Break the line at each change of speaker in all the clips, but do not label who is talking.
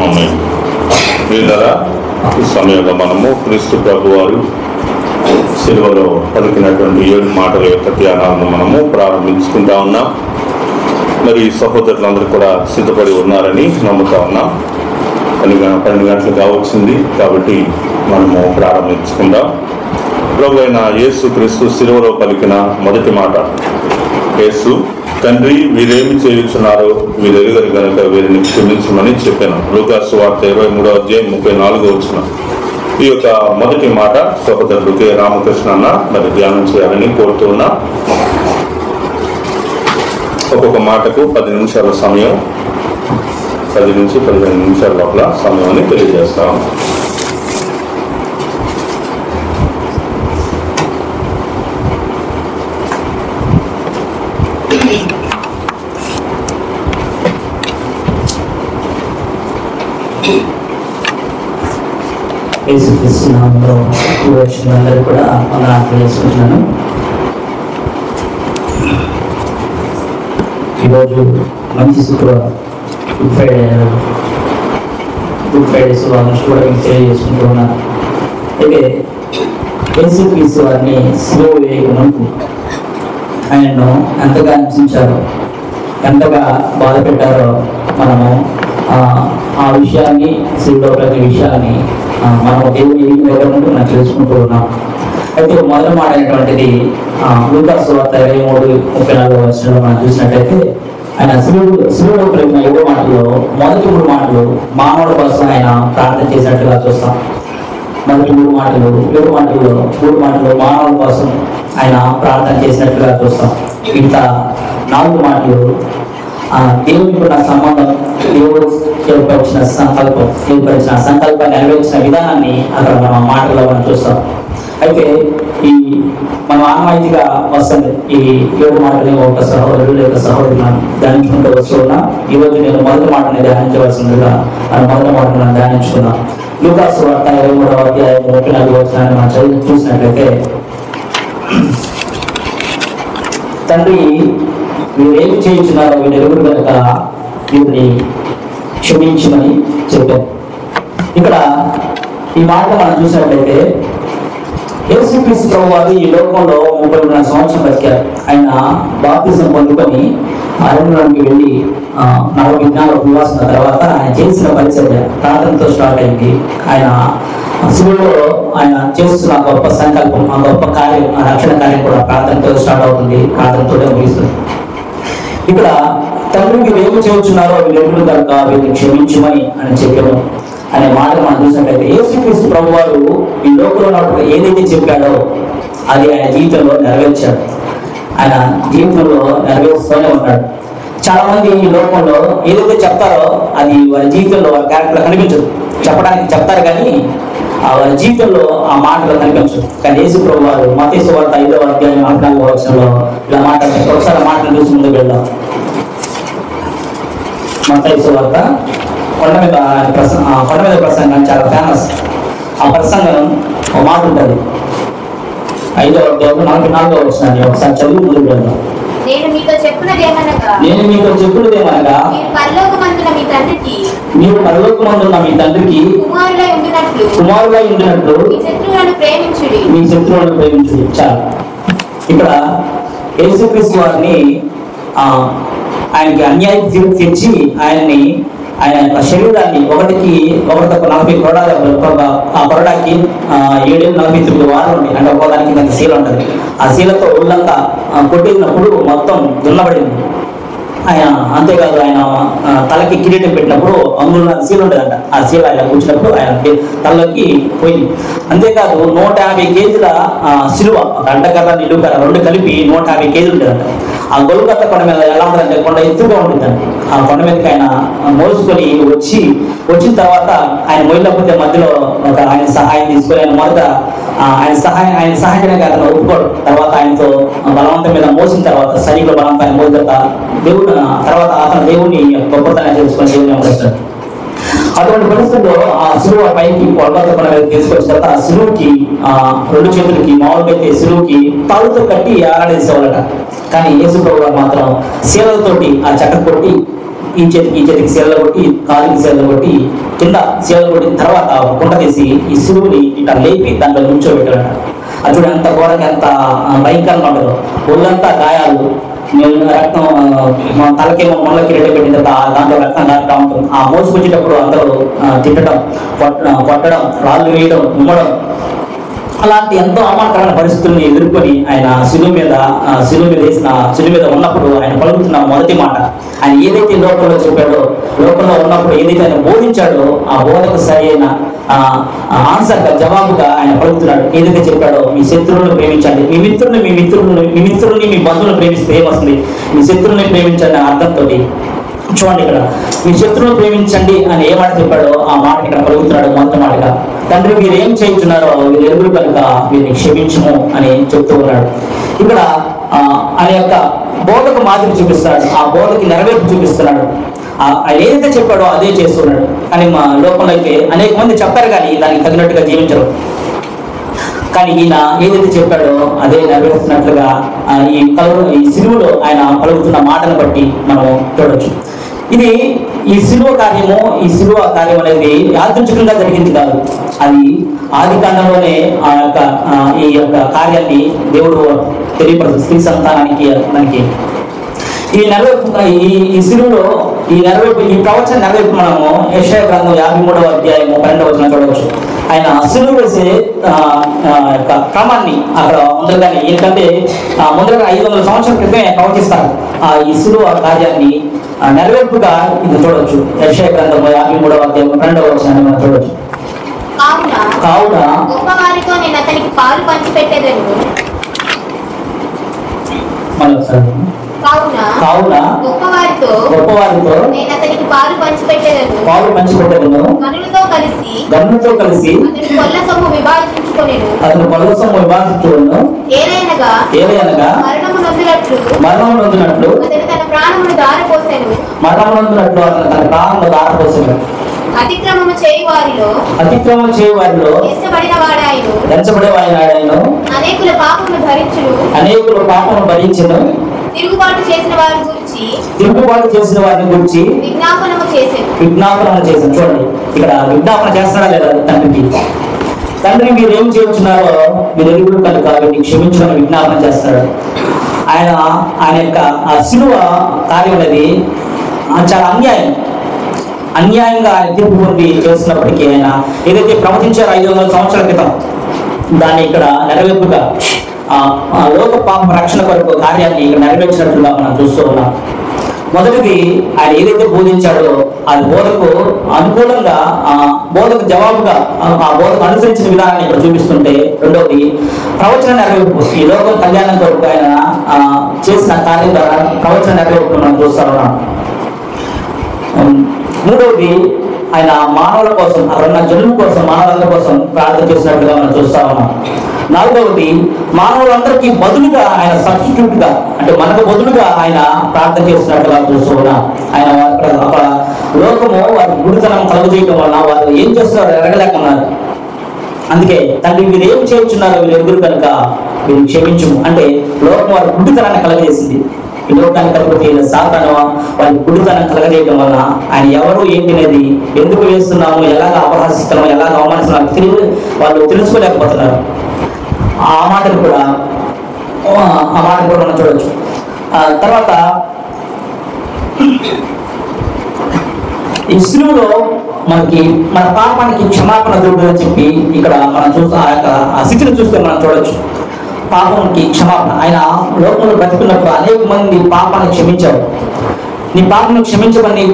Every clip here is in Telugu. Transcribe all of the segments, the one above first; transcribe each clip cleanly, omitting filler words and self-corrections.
ఆమేన్. వీళ్ళరా ఈ సమయంలో మనము క్రీస్తు ప్రభు వారు సిలువలో పలికినటువంటి 7 మాటల యొక్క ధ్యానాలను మనము ప్రారంభించుకుంటా ఉన్నాం. మరి సహోదరులందరూ కూడా సిద్ధపడి ఉన్నారని నమ్ముతా ఉన్నాం. 12 గంటలు కావచ్చింది కాబట్టి మనము ప్రారంభించుకుందాం. ప్రభు అయిన యేసు క్రీస్తు సిలువలో పలికిన మొదటి మాట, యేసు, తండ్రి, వీరేమి చేయుచున్నారో వీరెరుగరు గనుక వీరిని క్షమించమని చెప్పాను. లూకా సువార్త 23వ అధ్యాయం 34వ వచనం. ఈ యొక్క మొదటి మాట సహోదరుడు కె. రామకృష్ణ అన్న మరి ధ్యానం చేయాలని కోరుతున్నా. ఒక్కొక్క మాటకు 10 నిమిషాల సమయం, 10 నుంచి 15 నిమిషాల లోపల సమయాన్ని తెలియజేస్తాం.
యేసుక్రీస్తు నామములో వచ్చిన అందరూ కూడా వందనాలు తెలియజేసుకుంటున్నాను. ఈరోజు మంచి శుక్రవారం, గుడ్ ఫ్రైడే శుభాకాంక్షలు కూడా మీకు తెలియజేసుకుంటూ ఉన్నాను. అయితే యేసుక్రీస్తు వారిని సిలువ వేయకముందు ఆయనను ఎంతగా హింసించారో, ఎంతగా బాధ పెట్టారో మనము ఆ విషయాన్ని, సిలువలో ప్రతి విషయాన్ని మనము దేవుని దగ్గర నుండి మనం తెలుసుకుంటూ ఉన్నాం. అయితే మొదటి మాట అయినటువంటిది లూకా సువార్త 23:34 వచనంలో మనం చూసినట్టయితే ఆయన సిలువలో పలికిన 7 మాటల్లో మొదటి 3 మాటలు మానవుల కోసం ఆయన ప్రార్థన చేసినట్టుగా చూస్తాం. మొదటి 3 మాటలు 7 మాటల్లో 3 మాటలు మానవుల కోసం ఆయన ప్రార్థన చేసినట్టుగా చూస్తాం. మిగతా 4 మాటలు దేవునికి ఉన్న సంబంధం, దేవుడు ఏర్పరిచిన సంకల్పం నెరవేర్చిన విధానాన్ని అక్కడ మనం మాటల్లో మనం చూస్తాం. అయితే ఈ మనం ఆనవాయితీగా వస్తుంది ఈ 7 మాటలు ఒక సహోదరుడు లేక సహోదరులను ధ్యానించుకుంటూ వస్తూ ఉన్నాం. ఈరోజు నేను మొదటి మాటని ధ్యానించవలసిందిగా మనం మొదటి మాటను మనం ధ్యానించుకున్నాం. లూకా సువార్త 23వ అధ్యాయం 34వ వచనాన్ని మనం చదివి చూసినట్లయితే, తండ్రి, వీరేమి చేయించున్నారో వీరెరుగురు కనుక వీరిని క్షమించమని చెప్పారు. ఇక్కడ ఈ మాట మనం చూసినట్లయితే యేసుక్రీస్తు ప్రభు వారు ఈ లోకంలో 33 సంవత్సరం బతికారు. ఆయన బాప్తిజం పొందుకొని అరణ్యానికి వెళ్ళి 40 దినాల ఉపవాసం తర్వాత ఆయన చేసిన పరిచర్య ప్రార్థనతో స్టార్ట్ అయింది. ఆయన శివుల్లో ఆయన చేస్తున్న గొప్ప సంకల్పం, ఆ గొప్ప కార్యం, ఆ రక్షణ కార్యం కూడా ప్రార్థనతో స్టార్ట్ అవుతుంది, ప్రార్థనతోనే ముగిస్తుంది. ఇక్కడ తండ్రికి ఏమి చేస్తున్నారో వీరెరుగురు కనుక వీరిని క్షమించమని అని చెప్పాము అనే మాట మనం చూసినట్లయితే యేసుక్రీస్తు ప్రభు వారు ఈ లోకంలో ఉన్నప్పుడు ఏదైతే చెప్పాడో అది ఆయన జీవితంలో నెరవేర్చాడు. ఆయన జీవితంలో నెరవేరుస్తూనే ఉంటాడు. చాలా మంది ఈ లోకంలో ఏదైతే చెప్తారో అది వారి జీవితంలో వారి క్యారెక్టర్ కనిపించదు. చెప్పడానికి చెప్తారు కానీ వారి జీవితంలో ఆ మాటలు కనిపించదు. కానీ యేసు ప్రభు వారు మత్తయి సువార్త 5వ అధ్యాయం 44వ వచనంలో ఇలా మాట్లాడుతారు. ఒకసారి మాటలు చూసి ముందుకు వెళ్దాం. మత్తయి సువార్త కొండ మీద ప్రసంగం చాలా ఫేమస్. ఆ ప్రసంగం ఒక మాట ఉంటుంది. 5వ అధ్యాయం 44వ వచనాన్ని ఒకసారి చదివి ముందుకు వెళ్దాం.
నేను మీతో చెప్పినది ఏమనగా,
మీరు పరలోకమందున్న మీ తండ్రికి కుమారులై ఉండినట్లు మీ శత్రువులను ప్రేమించుడి. చాలు. ఇక్కడ యేసుక్రీస్తు వారిని ఆయనకి అన్యాయం తెచ్చి ఆయన యొక్క శరీరాన్ని ఒకటికి 40 కొరడాలు, ఆ కొరడాకి 7-49 వారాలు ఉన్నాయి. అంటే ఒక్కోదానికి ఇంత శీల ఉంటుంది. ఆ శీలతో ఒళ్ళంతా కొట్టినప్పుడు మొత్తం దున్నబడింది. ఆయన అంతేకాదు, ఆయన తలకి కిరీటం పెట్టినప్పుడు అందులో శీల ఉంటుందంట. ఆ శీల ఆయన కూర్చున్నప్పుడు ఆయన తలకి పోయింది. అంతేకాదు 150 కేజీల సిలువ, అడ్డకర్ర నిలువుకర్ర 2 కలిపి 150 కేజీలు ఉండేదంట. ఆ గొలుగత్త కొండ మీద ఎలా ఉంటుందంటే కొండ ఎత్తుగా ఉంటుందండి. ఆ కొండ మీదకి ఆయన మోసుకొని వచ్చిన తర్వాత ఆయన మొయ్యలేకపోతే మధ్యలో ఆయన సహాయం తీసుకొని ఆయన మొదట ఆయన సహాయానికి అతను ఒప్పుకోడు. తర్వాత ఆయనతో బలవంతం మీద మోసిన తర్వాత సైనికుల బలవంతాన్ని మోసిన దేవుడు తర్వాత అతను దేవుని గొప్పతనం తెలుసుకొని దేవుని వస్తాడు. అటువంటి పరిస్థితుల్లో ఆ సిలువ పైకి కొలబద్ద కొండ మీద తీసుకొచ్చిన తర్వాత ఆ సిలువుకి 2 చేతులకి మామూలుగా అయితే సిలువుకి తాళ్ళతో కట్టి ఆరాడేసేవాళ్ళట. కానీ యేసు ప్రభువు మాత్రం శీలతోటి ఆ చెక్క కొట్టి ఈ చేతికి సీల కొట్టి, కాలికి సీల కొట్టి, కింద సీల కొట్టిన తర్వాత కుండ తీసి ఈ సిలువుని ఇట్లా లేపి దాంట్లో నుంచోబెట్టాడు. అది చూడ ఎంత ఘోరంగా, ఎంత భయంకరంగా ఉండదు. ఒళ్ళంతా గాయాలు, రక్తం, మన తలకేమో మొండలకి రెడ్డి పెట్టిన తర్వాత దాంట్లో రక్తం కారుతా ఉంటుంది. ఆ మోసుకొచ్చేటప్పుడు అందరూ తిట్టడం, కొట్టడం, రాళ్ళు వేయడం, ఉమ్మడం, అలాంటి ఎంతో అవమానకరమైన పరిస్థితుల్ని ఎదుర్కొని ఆయన శిలువ మీద ఉన్నప్పుడు ఆయన పలుకుతున్న మొదటి మాట, ఆయన ఏదైతే లోకంలో చెప్పాడో, లోకంలో ఉన్నప్పుడు ఏదైతే ఆయన బోధించాడో ఆ బోధకు సరైన ఆన్సర్గా, జవాబుగా ఆయన పలుకుతున్నాడు. ఏదైతే చెప్పాడో, మీ శత్రువులను ప్రేమించండి, మీ మిత్రుల్ని మీ బంధువులను ప్రేమిస్తే ఏమొస్తుంది, మీ శత్రువుని ప్రేమించండి అనే అర్థంతో. చూడండి, ఇక్కడ మీ శత్రువును ప్రేమించండి అని ఏ మాట చెప్పాడో ఆ మాట ఇక్కడ పలుకుతున్నాడు మొదటి మాటగా. తండ్రి, మీరు ఏం చేయించున్నారో వీరు ఎరుగురు కనుక వీరిని క్షమించము అని చెప్తూ ఉన్నాడు. ఇక్కడ ఆయన యొక్క బోధకు మాదిరి చూపిస్తాడు, ఆ బోధకి నెరవేర్పు చూపిస్తున్నాడు. ఆయన ఏదైతే చెప్పాడో అదే చేస్తున్నాడు. కానీ మా లోకంలో అయితే అనేక మంది చెప్తారు కానీ దానికి తగినట్టుగా జీవించరు. కానీ ఈయన ఏదైతే చెప్పాడో అదే నెరవేరుస్తున్నట్లుగా ఈ సిలువలో ఆయన పలుకుతున్న మాటను బట్టి మనం చూడవచ్చు. ఇది ఈ సిలువ కార్యం అనేది యాదృచ్ఛికంగా జరిగింది కాదు. అది ఆది కాండంలోనే ఈ యొక్క కార్యాన్ని దేవుడు తెలియపడుతుంది స్త్రీ సంతానానికి. మనకి ఈ సిలువలో ఈ ప్రవచన నెరవేర్పు మనము యెషయా గ్రంథం 53వ అధ్యాయం 12వ వచనం చూడవచ్చు. ఆయన సిలువ వేసే క్రమాన్ని అక్కడ ముందరగానే, ఎందుకంటే ముందరగా 500 సంవత్సరాల క్రితమే ప్రవచిస్తారు. ఈ సిలువ కార్యాన్ని నెరవేర్పుగా ఇది చూడవచ్చు. యెషయా గ్రంథం 53వ అధ్యాయం 12వ వచనాన్ని మనం చూడవచ్చు. కావున
గొప్పవారితో నేను అతనికి పాలు పంచిపెట్టేదను.
కావున గొప్పవారితో
నేను అతనికి పాలు పంచిపెట్టేదను. గనులతో కలిసి అతని కొల్ల సొమ్ము విభాగించుకొనెను. ఏలయనగా మరణము నొందినట్లు అతడు తన ప్రాణమును దారపోసెను. అతిక్రమము చేయువారిలో ఎంచబడినవాడాయను. అనేకుల పాపమును భరించును. తిరుగుబాటు చేసిన వారిని గురించి విజ్ఞాపనము చేశాను. చూడండి, ఇక్కడ విజ్ఞాపన చేస్తాడా లేదా తండ్రి మీరు ఏం చేస్తున్నారో మీరు ఎరుగురు కనుక వీటిని క్షమించమని విజ్ఞాపన చేస్తాడు. ఆయన యొక్క సిలువ కార్యం అనేది చాలా అన్యాయంగా ఆయన తీర్పు పొంది చేస్తున్నప్పటికీ ఆయన ఏదైతే ప్రవచించారో 500 సంవత్సరాల క్రితం దాన్ని ఇక్కడ నెరవేర్పుగా లోక పాప రక్షణ కొరకు కార్యాన్ని ఇక్కడ నెరవేర్చినట్లుగా మనం చూస్తూ ఉన్నాం. మొదటిది ఆయన ఏదైతే బోధించాడో అది బోధకు అనుకూలంగా, బోధకు జవాబుగా ఆ బోధకు అనుసరించిన విధానాన్ని ఇక్కడ చూపిస్తుంటే, రెండవది ప్రవచన నెరవేర్పు, ఈ లోక కళ్యాణం కొరకు ఆయన చేసిన కార్యం ద్వారా ప్రవచన నెరవేర్పు మనం చూస్తూ ఉన్నాం. మూడవది ఆయన మానవుల కోసం, అక్కడ ఉన్న జనుల కోసం, మానవులందరి కోసం ప్రార్థన చేసినట్లుగా మనం చూస్తా ఉన్నాం. నాలుగవది మానవులందరికీ బదులుగా ఆయన సబ్స్టిట్యూట్ గా, అంటే మనకు బదులుగా ఆయన ప్రార్థన చేసినట్లుగా చూస్తూ ఉన్నాం. ఆయన అక్కడ లోకము వారి గుడితనం కలుగజేయడం వలన వారు ఏం చేస్తున్నారో ఎరగలేకున్నారు. అందుకే తండ్రి మీరు ఏం చేయించున్నారో వీళ్ళు ఎరుగురు కనుక వీళ్ళు క్షమించము అంటే లోకం వారి గుడితనాన్ని కలగజేసింది. ఈ లోకాన్ని కలుగుతే సాతాను వారి గుడితనం కలగజేయడం వల్ల ఆయన ఎవరు ఏంటి అనేది, ఎందుకు వేస్తున్నాము, ఎలాగ అపహాసిస్తున్నాము, ఎలాగ అవమానిస్తున్నాము వాళ్ళు తెలుసుకోలేకపోతున్నారు. ఆ మాటను కూడా మనం చూడవచ్చు. తర్వాత ఈ సిలువలో మనకి మన పాపానికి క్షమాపణ దొరుకుతుందని అని చెప్పి ఇక్కడ మనం చూస్తే ఆ స్థితిని చూస్తే మనం చూడొచ్చు. పాపానికి క్షమాపణ, ఆయన లోకంలో బ్రతుకున్నప్పుడు అనేక మంది పాపాన్ని క్షమించారు. నీ పాపను క్షమించమని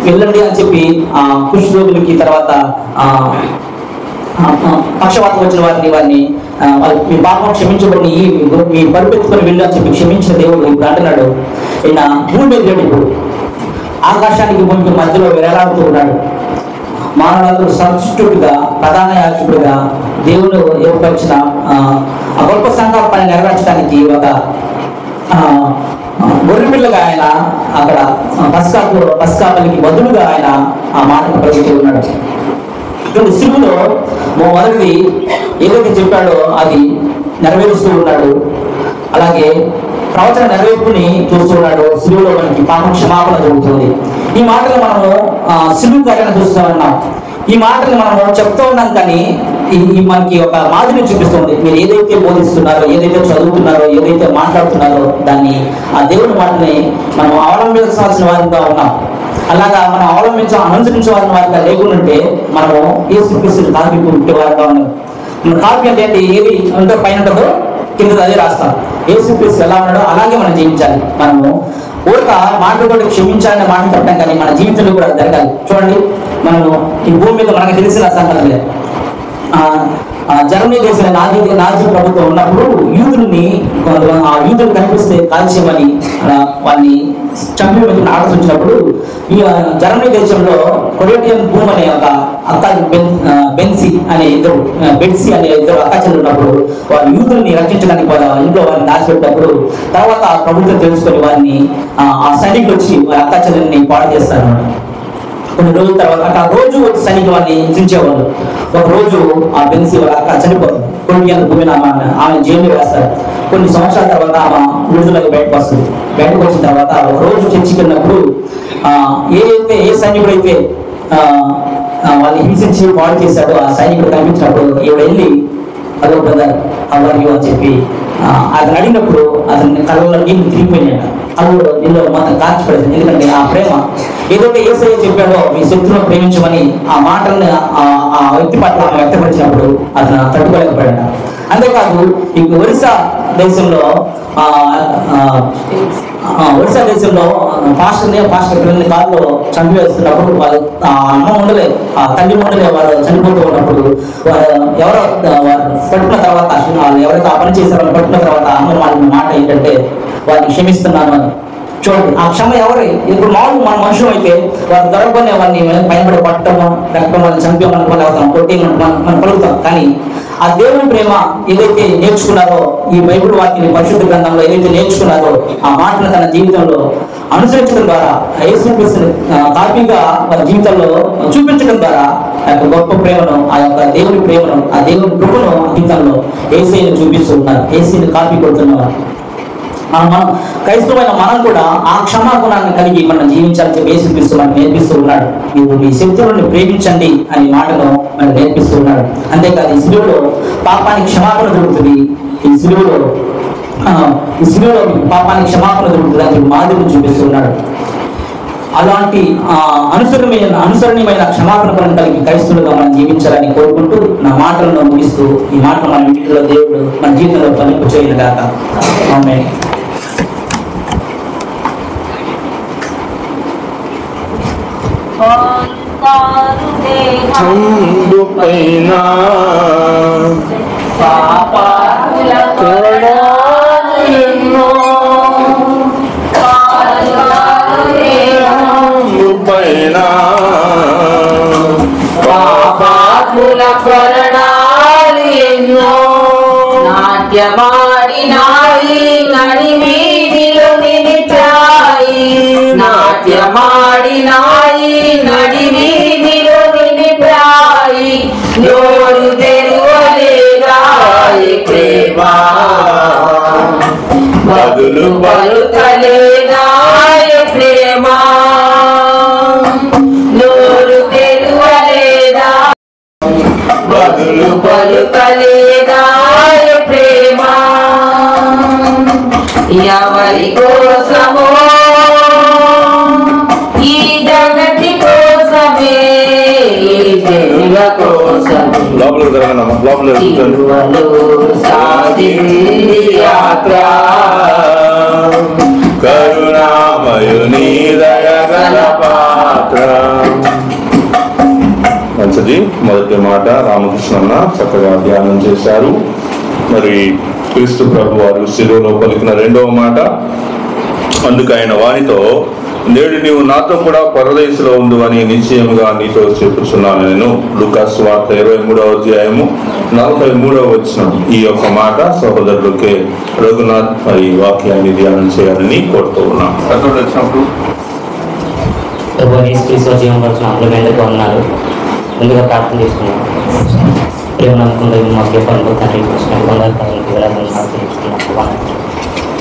వెళ్ళండి అని చెప్పి కుష్ఠరోగులకి, తర్వాత పక్షవాతం వచ్చిన వారిని మీ పాపం క్షమించబడి మీ పరిపెత్తుకొని వెళ్ళు అని చెప్పి క్షమించిన దేవుడు ఇప్పుడు అంటున్నాడు, ఈయన భూమి మీద లేడు, ఇప్పుడు ఆకాశానికి భూమికి మధ్యలో వేలాడుతూ ఉన్నాడు. మానవులందరూ సబ్స్టిట్యూట్గా, ప్రధాన యాజకుడిగా దేవుడు ఏర్పరిచిన ఆ గొప్ప సంకల్పాన్ని నెరవేర్చడానికి ఒక గొర్రెపిల్లగా ఆయన అక్కడ పస్కాపల్లికి బదులుగా ఆయన ఆ మాటను ప్రకటిస్తూ ఉన్నాడు. ఇటువంటి సిలువలో మొదటిది ఏదైతే చెప్పాడో అది నెరవేరుస్తూ ఉన్నాడు. అలాగే ప్రవచన నెరవేర్పుని చూస్తున్నాడు. సిలువలో మనకి పాప క్షమాపణ జరుగుతుంది. ఈ మాటలు మనము సిలువు కార్యాన్ని చూస్తూ ఉన్నాం. ఈ మాటలు మనము చెప్తూ ఉన్నాం, కానీ ఈ మనకి ఒక మాదిరిని చూపిస్తుంది. మీరు ఏదైతే బోధిస్తున్నారో, ఏదైతే చదువుతున్నారో, ఏదైతే మాట్లాడుతున్నారో దాన్ని ఆ దేవుని మాటని మనం అవలంబించాల్సిన వారిగా ఉన్నాం. అలాగా మనం అనుసరించవలసిన వారిగా లేకుంటే మనము యేసుక్రీస్తుని కాపీ ఉంటే వారిగా ఉన్నాం. కాపీ అంటే ఏంటి? ఏది ఉంటే పైన ఉంటుందో కింద అదే రాస్తాం. యేసుక్రీస్తు ఎలా ఉన్నాడో అలాగే మనం జీవించాలి. మనము ఊరక మాటలు క్షమించాలనే మాట చెప్పడం, కానీ మన జీవితంలో కూడా జరగాలి. చూడండి, మనము ఈ భూమి మీద మనకు తెలిసిన సంగతులే. జర్మనీ దేశం నాజీ ప్రభుత్వం ఉన్నప్పుడు ఆ యూదులు కనిపిస్తే కాల్చేయమని వాళ్ళని చంపి ఆకర్షించినప్పుడు ఈ జర్మనీ దేశంలో కొరేటియన్ భూమి అనే ఒక అక్క బెన్సీ అనే ఇద్దరు అక్కాచెల్లు ఉన్నప్పుడు వారు యూదుల్ని రక్షించడానికి ఇంట్లో వారిని దాచిపెట్టినప్పుడు తర్వాత ప్రభుత్వం తెలుసుకొని వారిని ఆ సైనికులు వచ్చి వారి అక్కాచెల్లని పాడు చేస్తారు. కొన్ని రోజుల తర్వాత అక్కడ రోజు సైనికులు వారిని హింసించేవాళ్ళు. ఒక రోజు ఆ బెన్సీ వాళ్ళ అక్క చనిపోతుంది. కొరియాన్ భూమిని ఆమె జైలు వేస్తారు. కొన్ని సంవత్సరాల తర్వాత ఆమె విడుదలకు బయటకు వస్తుంది. బయటకు వచ్చిన తర్వాత ఒక రోజు చర్చికి వెళ్ళినప్పుడు ఏ సైనికుడు అయితే వాళ్ళని హింసించి పాడు చేశాడో ఆ సైనికుడు కనిపించినప్పుడు ఈవిడ వెళ్ళి అదో బ్రదర్ అవ్వరు అని చెప్పి అతను అడిగినప్పుడు అతని కళ్ళలో నీళ్ళు తిరిగిపోయినాడు. అప్పుడు నీళ్ళు మొత్తం కార్చిపడేది. ఎందుకంటే ఆ ప్రేమ ఏదైతే యేసయ్య చెప్పాడో మీ శత్రువును ప్రేమించమని ఆ మాటల్ని ఆ వ్యక్తి పట్ల ఆమె వ్యక్తపరిచినప్పుడు అతను తట్టుకోలేకపోయాడు. అంతేకాదు ఈ ఒరిస్సా దేశంలో పాస్టర్ పిల్లల్ని కారులో చంపివేస్తున్నప్పుడు వాళ్ళు అమ్మ ఉండలేదు, ఆ తల్లి ఉండలే, వాళ్ళు చనిపోతూ ఉన్నప్పుడు ఎవరో పట్టిన తర్వాత వాళ్ళు ఎవరైతే ఆ పని చేశారో వాళ్ళు పట్టిన తర్వాత అమ్మ వాళ్ళ మాట ఏంటంటే వాళ్ళని క్షమిస్తున్నాను అని. చూడండి, ఆ క్షమ ఎవరి? ఇప్పుడు మామూలు మన మనుషులు అయితే వారు దొరకనే వారిని పైనపడి పట్టము, రక్తం వాళ్ళని చంపేమని పలుకుతాం, కొట్టి మనం పలుకుతాం. కానీ ఆ దేవుని ప్రేమ ఏదైతే నేర్చుకున్నారో, ఈ బైబిల్ వాక్యాన్ని పరిశుద్ధ గ్రంథంలో ఏదైతే నేర్చుకున్నారో ఆ మాటను తన జీవితంలో అనుసరించడం ద్వారా, యేసుక్రీస్తుని కాపీగా వారి జీవితంలో చూపించడం ద్వారా ఆ యొక్క గొప్ప ప్రేమను, ఆ యొక్క దేవుని ప్రేమను, ఆ దేవుని కృపను జీవితంలో యేసయ్యను చూపిస్తూ ఉన్నారు. యేసయ్యను కాపీ కొడుతున్నారు. మనం క్రైస్తవమైన మనం కూడా ఆ క్షమాగుణాన్ని కలిగి మనం జీవించాలని చెప్పి యేసుక్రీస్తు మనకు నేర్పిస్తూ ఉన్నాడు. మీరు మీ శత్రువుని ప్రేమించండి అనే మాటను మనకు నేర్పిస్తూ ఉన్నాడు. అంతేకాదు ఈ సిలువలో పాపానికి క్షమాపణ దొరుకుతుంది. ఈ సిలువలో పాపానికి క్షమాపణ దొరుకుతుంది అని మాదిరిని చూపిస్తూ ఉన్నాడు. అలాంటి అనుసరణీయమైన క్షమాపణ పరం కలిగి క్రైస్తవులుగా మనం జీవించాలని కోరుకుంటూ నా మాటలను ముగిస్తూ ఈ మాటలు మన ఇంటిలో దేవుడు మన జీవితంలో ఫలింపు చేయనుగాక. ఆమేన్.
పాపాత్ముల కొరణాలు ఎన్నో నాట్యమాడినాయి నడి వీధిలో నిలిచాయి. నాట్యమాడినాయి నడి వీధిలో నిలిచాయి. నోరు తెరువలేదాయి ప్రేమ, బదులు పలుకలేదాయ ప్రేమ. నోరు తెరువలేదా, బదులు పలుకలేదాయ ప్రేమ. ఎవరి కోసమో ఈ జగతి కోసమే, ఈ జనుల కోసమే తిరువలో సాగింది యాత్ర.
కరుణామయుని దయగల పాత్ర. మంచిది. మొదటి మాట రామకృష్ణన్న చక్కగా ధ్యానం చేశారు. మరి క్రీస్తు ప్రభు వారు శిలువలో పలికిన రెండవ మాట, అందుకు ఆయన వారితో, నేడు నీవు నాతో కూడా పరదేశంలో ఉండు అని నిశ్చయముగా నీతో చెప్పుచున్నాను నేను. లూకాసు సువార్త 23వ అధ్యాయము 43వ వచనం. ఈ యొక్క మాట సహోదరులకే రఘునాథ్ మరి వాక్యాన్ని ధ్యానం చేయాలని కోరుతూ ఉన్నాం. అక్కడ వచ్చినప్పుడు
ఉన్నారు. ముందుగా ప్రార్థన చేసుకున్నాం. ప్రేమ నమ్మకంలో మాకు పనులు తండ్రి ప్రార్థించుకున్నాం.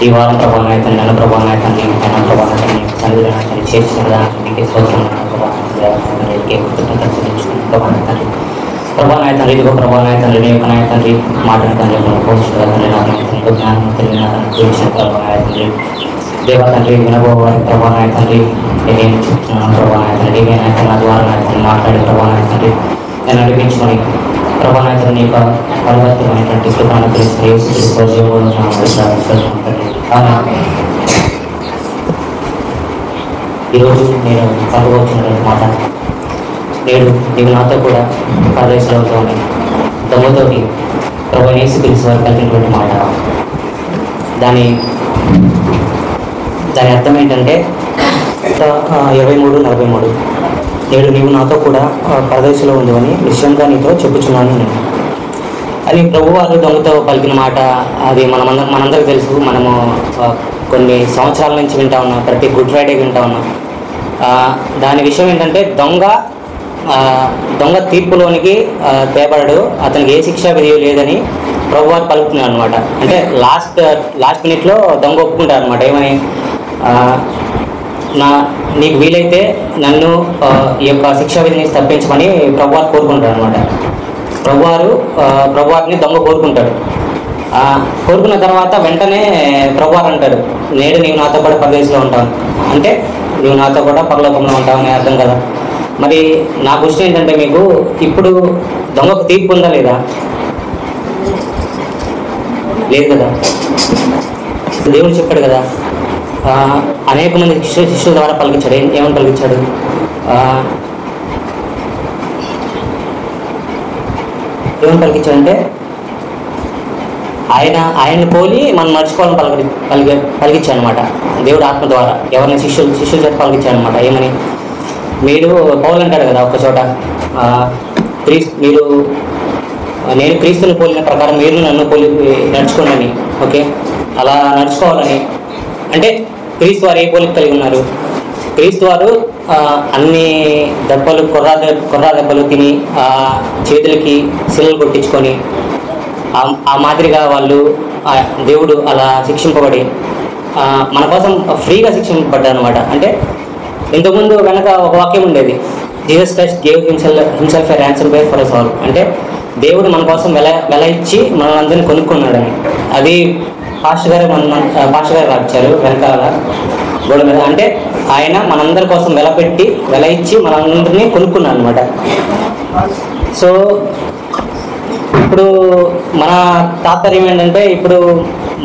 ఈ వారం ప్రభావం అయితే నన్ను ప్రభావం అయితే నేను ప్రభావం అయితే సన్నిధానాన్ని చేర్చిన దానికి మీకు స్తోత్రం ప్రభావం అయితే ఇదిగో ప్రభావం అయితే నీ యొక్క నాయ తండ్రి మాటని తండ్రి మనం పోషించగల తండ్రి నాకు ఎంతో జ్ఞానం తెలియని అతను చూపించిన ప్రభావం తండ్రి దేవ తండ్రి వినబోవారి ప్రభావం తండ్రి నేను చెప్తున్నాను ప్రభావం తండ్రి నేనైతే నా ద్వారా అయితే మాట్లాడే ప్రభావం తండ్రి నేను నడిపించుకొని ప్రభావం నీ యొక్క పరివర్తమైనటువంటి కృపాను ఈరోజు నేను పలుకోవచ్చినటువంటి మాట నేడు నీవు నాతో కూడా పరదేశంలోని దొంగతోటి ప్రభు యేసు క్రీస్తు వారు కలిగినటువంటి మాట దాని అర్థం ఏంటంటే 23:43 నేడు నీవు నాతో కూడా పరదేశంలో ఉందని నిశ్చయంగా నీతో చెప్పుచున్నాను నేను అని ప్రభువారు దొంగతో పలికిన మాట. అది మనందరికీ తెలుసు. మనము కొన్ని సంవత్సరాల నుంచి వింటా ఉన్నాం, ప్రతి గుడ్ ఫ్రైడే వింటా ఉన్నాం. దాని విషయం ఏంటంటే దొంగ తీర్పులోనికి తేబడడు, అతనికి ఏ శిక్షా విధి లేదని ప్రభువారు పలుకుతున్నారు అనమాట. అంటే లాస్ట్ మినిట్లో దొంగ ఒప్పుకుంటారు అనమాట. ఏమని, నీకు వీలైతే నన్ను ఈ యొక్క శిక్షా విధిని తప్పించమని ప్రభువారు కోరుకుంటారు అనమాట. ప్రభువారిని దొంగ కోరుకుంటాడు. కోరుకున్న తర్వాత వెంటనే ప్రభువారు అంటాడు, నేడు నీవు నాతో కూడా పరదేశంలో ఉంటావు, అంటే నీవు నాతో కూడా పరలోకంలో ఉంటావు అని అర్థం కదా. మరి నా క్వశ్చన్ ఏంటంటే, మీకు ఇప్పుడు దొంగకు తీర్పు ఉందా లేదా? లేదు కదా. దేవుడు చెప్పాడు కదా, అనేక మంది శిష్యుల ద్వారా పలికించాడు. ఏమని పలికించాడు? ఏమని పలికించాడంటే, ఆయన్ని పోలి మనం నడుచుకోవాలని పలికించాడు అనమాట దేవుడు ఆత్మ ద్వారా. ఎవరిని శిష్యుల చేత పలికించాడు అనమాట. ఏమని, మీరు పౌలు అంటాడు కదా ఒక చోట, నేను క్రీస్తుని పోలిన ప్రకారం మీరు నన్ను పోలి నడుచుకోండి. ఓకే, అలా నడుచుకోవాలని. అంటే క్రీస్తు వారు ఏ పోలిక కలిగి ఉన్నారు? క్రీస్తు వారు అన్ని దెబ్బలు కొర్రా దెబ్బలు తిని చేతులకి శిలలు కొట్టించుకొని ఆ మాదిరిగా వాళ్ళు దేవుడు అలా శిక్షింపబడి మన కోసం ఫ్రీగా శిక్షింపబడ్డారు అనమాట. అంటే ఇంతకుముందు వెనక ఒక వాక్యం ఉండేది, Jesus Christ gave himself a ransom pay for us all. అంటే దేవుడు మన కోసం వెల ఇచ్చి మనందరినీ కొనుక్కున్నాడని. అది పాస్టర్ గారు రాయించారు వెనకాల గోడ మీద. అంటే ఆయన మనందరి కోసం వెల ఇచ్చి మనందరినీ కొనుక్కున్నాడు అనమాట. సో ఇప్పుడు మన తాత్పర్యం ఏంటంటే, ఇప్పుడు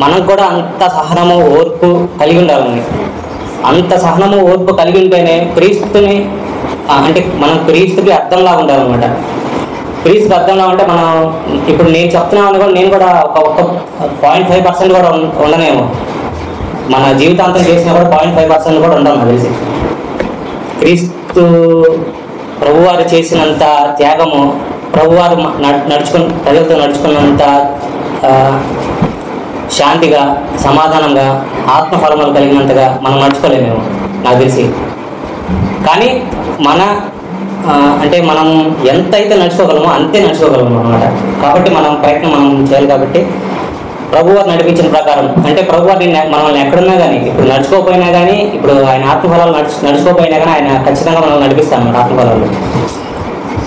మనం కూడా అంత సహనము ఓర్పు కలిగి ఉండాలని. అంత సహనము ఓర్పు కలిగి ఉంటేనే క్రీస్తుని, అంటే మనం క్రీస్తుకి అర్థంలా ఉండాలన్నమాట. క్రీస్తుకి అర్థంలా ఉంటే మనం ఇప్పుడు నేను చెప్తున్నాను కూడా, నేను కూడా ఒక 0.5% కూడా ఉండనేమో. మన జీవితాంతం చేసినా కూడా 0.5% కూడా ఉండాలి నాకు తెలిసి. క్రీస్తు ప్రభువారు చేసినంత త్యాగము, ప్రభువారు ప్రజలతో నడుచుకున్నంత శాంతిగా, సమాధానంగా, ఆత్మఫలములు కలిగినంతగా మనం నడుచుకోలేమేమో నాకు తెలిసి. కానీ అంటే మనం ఎంతైతే నడుచుకోగలమో అంతే నడుచుకోగలము అన్నమాట. కాబట్టి మనం చేయాలి. కాబట్టి ప్రభువారు నడిపించిన ప్రకారం, అంటే ప్రభువారిని మనల్ని ఎక్కడున్నా కానీ, ఇప్పుడు నడుచుకోకపోయినా కానీ, ఇప్పుడు ఆయన ఆత్మఫలాలు నడుచుకోకపోయినా కానీ ఆయన ఖచ్చితంగా మనల్ని నడిపిస్తాను అన్నమాట ఆత్మఫలాలు.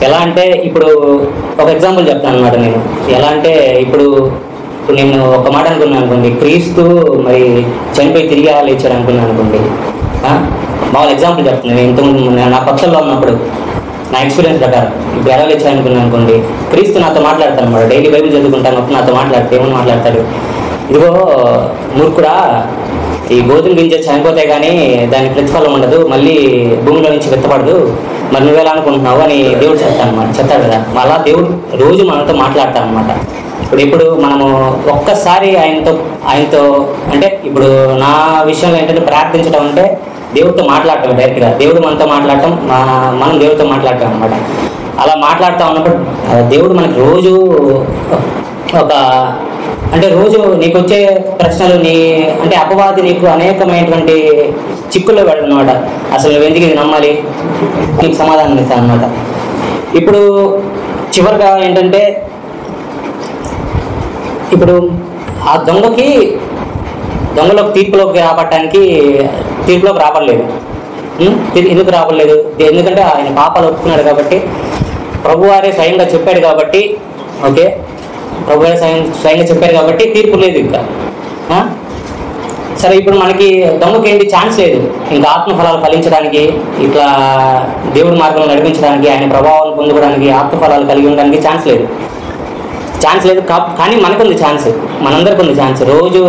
ఎలా అంటే, ఇప్పుడు ఒక ఎగ్జాంపుల్ చెప్తాను అనమాట నేను. ఎలా అంటే, ఇప్పుడు నేను ఒక మాట అనుకున్నాను అనుకోండి, క్రీస్తు మరి చనిపోయి తిరిగి లేచాడు అనుకున్నాను అనుకోండి. మామూలు ఎగ్జాంపుల్ చెప్తున్నాను. ఇంతకుముందు నా పక్షంలో ఉన్నప్పుడు నా ఎక్స్పీరియన్స్ ప్రకారం ఇప్పుడు ఎలా లేచాను అనుకున్నాను అనుకోండి, క్రీస్తు నాతో మాట్లాడతాను అనమాట. డైలీ బైబిల్ చదువుకుంటాను, నాతో మాట్లాడితే ఏమని మాట్లాడతాడు, ఇదిగో మూర్ఖుడా, ఈ గోధుమ గింజ చనిపోతాయి కానీ దానికి ప్రతిఫలం ఉండదు, మళ్ళీ భూమిలో నుంచి విత్తపడదు, మరి నువ్వెలా అనుకుంటున్నావు అని దేవుడు చెప్తాడు కదా. అలా దేవుడు రోజు మనతో మాట్లాడతాను అనమాట. ఇప్పుడు మనము ఒక్కసారి ఆయనతో అంటే, ఇప్పుడు నా విషయంలో ఏంటంటే, ప్రార్థించడం అంటే దేవుడితో మాట్లాడటం, డైరెక్ట్గా దేవుడు మనతో మాట్లాడటం, మనం దేవుడితో మాట్లాడటం అనమాట. అలా మాట్లాడుతూ ఉన్నప్పుడు దేవుడు మనకి రోజు రోజు నీకు వచ్చే ప్రశ్నలు, అంటే అపవాది నీకు అనేకమైనటువంటి చిక్కుల్లో పెడతాడు అనమాట. అసలు నువ్వు ఎందుకు ఇది నమ్మాలి, నీకు సమాధానం ఇస్తాను అనమాట. ఇప్పుడు చివరిగా ఏంటంటే, ఇప్పుడు ఆ దొంగకి దొంగలోకి తీర్పులోకి రాబడలేదు. ఎందుకు రాబడలేదు? ఎందుకంటే ఆయన పాపాలు ఒప్పుకున్నాడు కాబట్టి, ప్రభువారే స్వయంగా చెప్పాడు కాబట్టి, ఓకే, ప్రభువారే స్వయంగా చెప్పారు కాబట్టి తీర్పు లేదు ఇంకా. సరే, ఇప్పుడు మనకి దొంగకి ఏంటి ఛాన్స్ లేదు ఇంకా ఆత్మఫలాలు ఫలించడానికి, ఇట్లా దేవుడి మార్గంలో నడిపించడానికి, ఆయన ప్రభావాలను పొందుకోవడానికి, ఆత్మఫలాలు కలిగి ఉండడానికి ఛాన్స్ లేదు. కానీ మనకుంది ఛాన్స్, మనందరికీ ఉంది ఛాన్స్. రోజు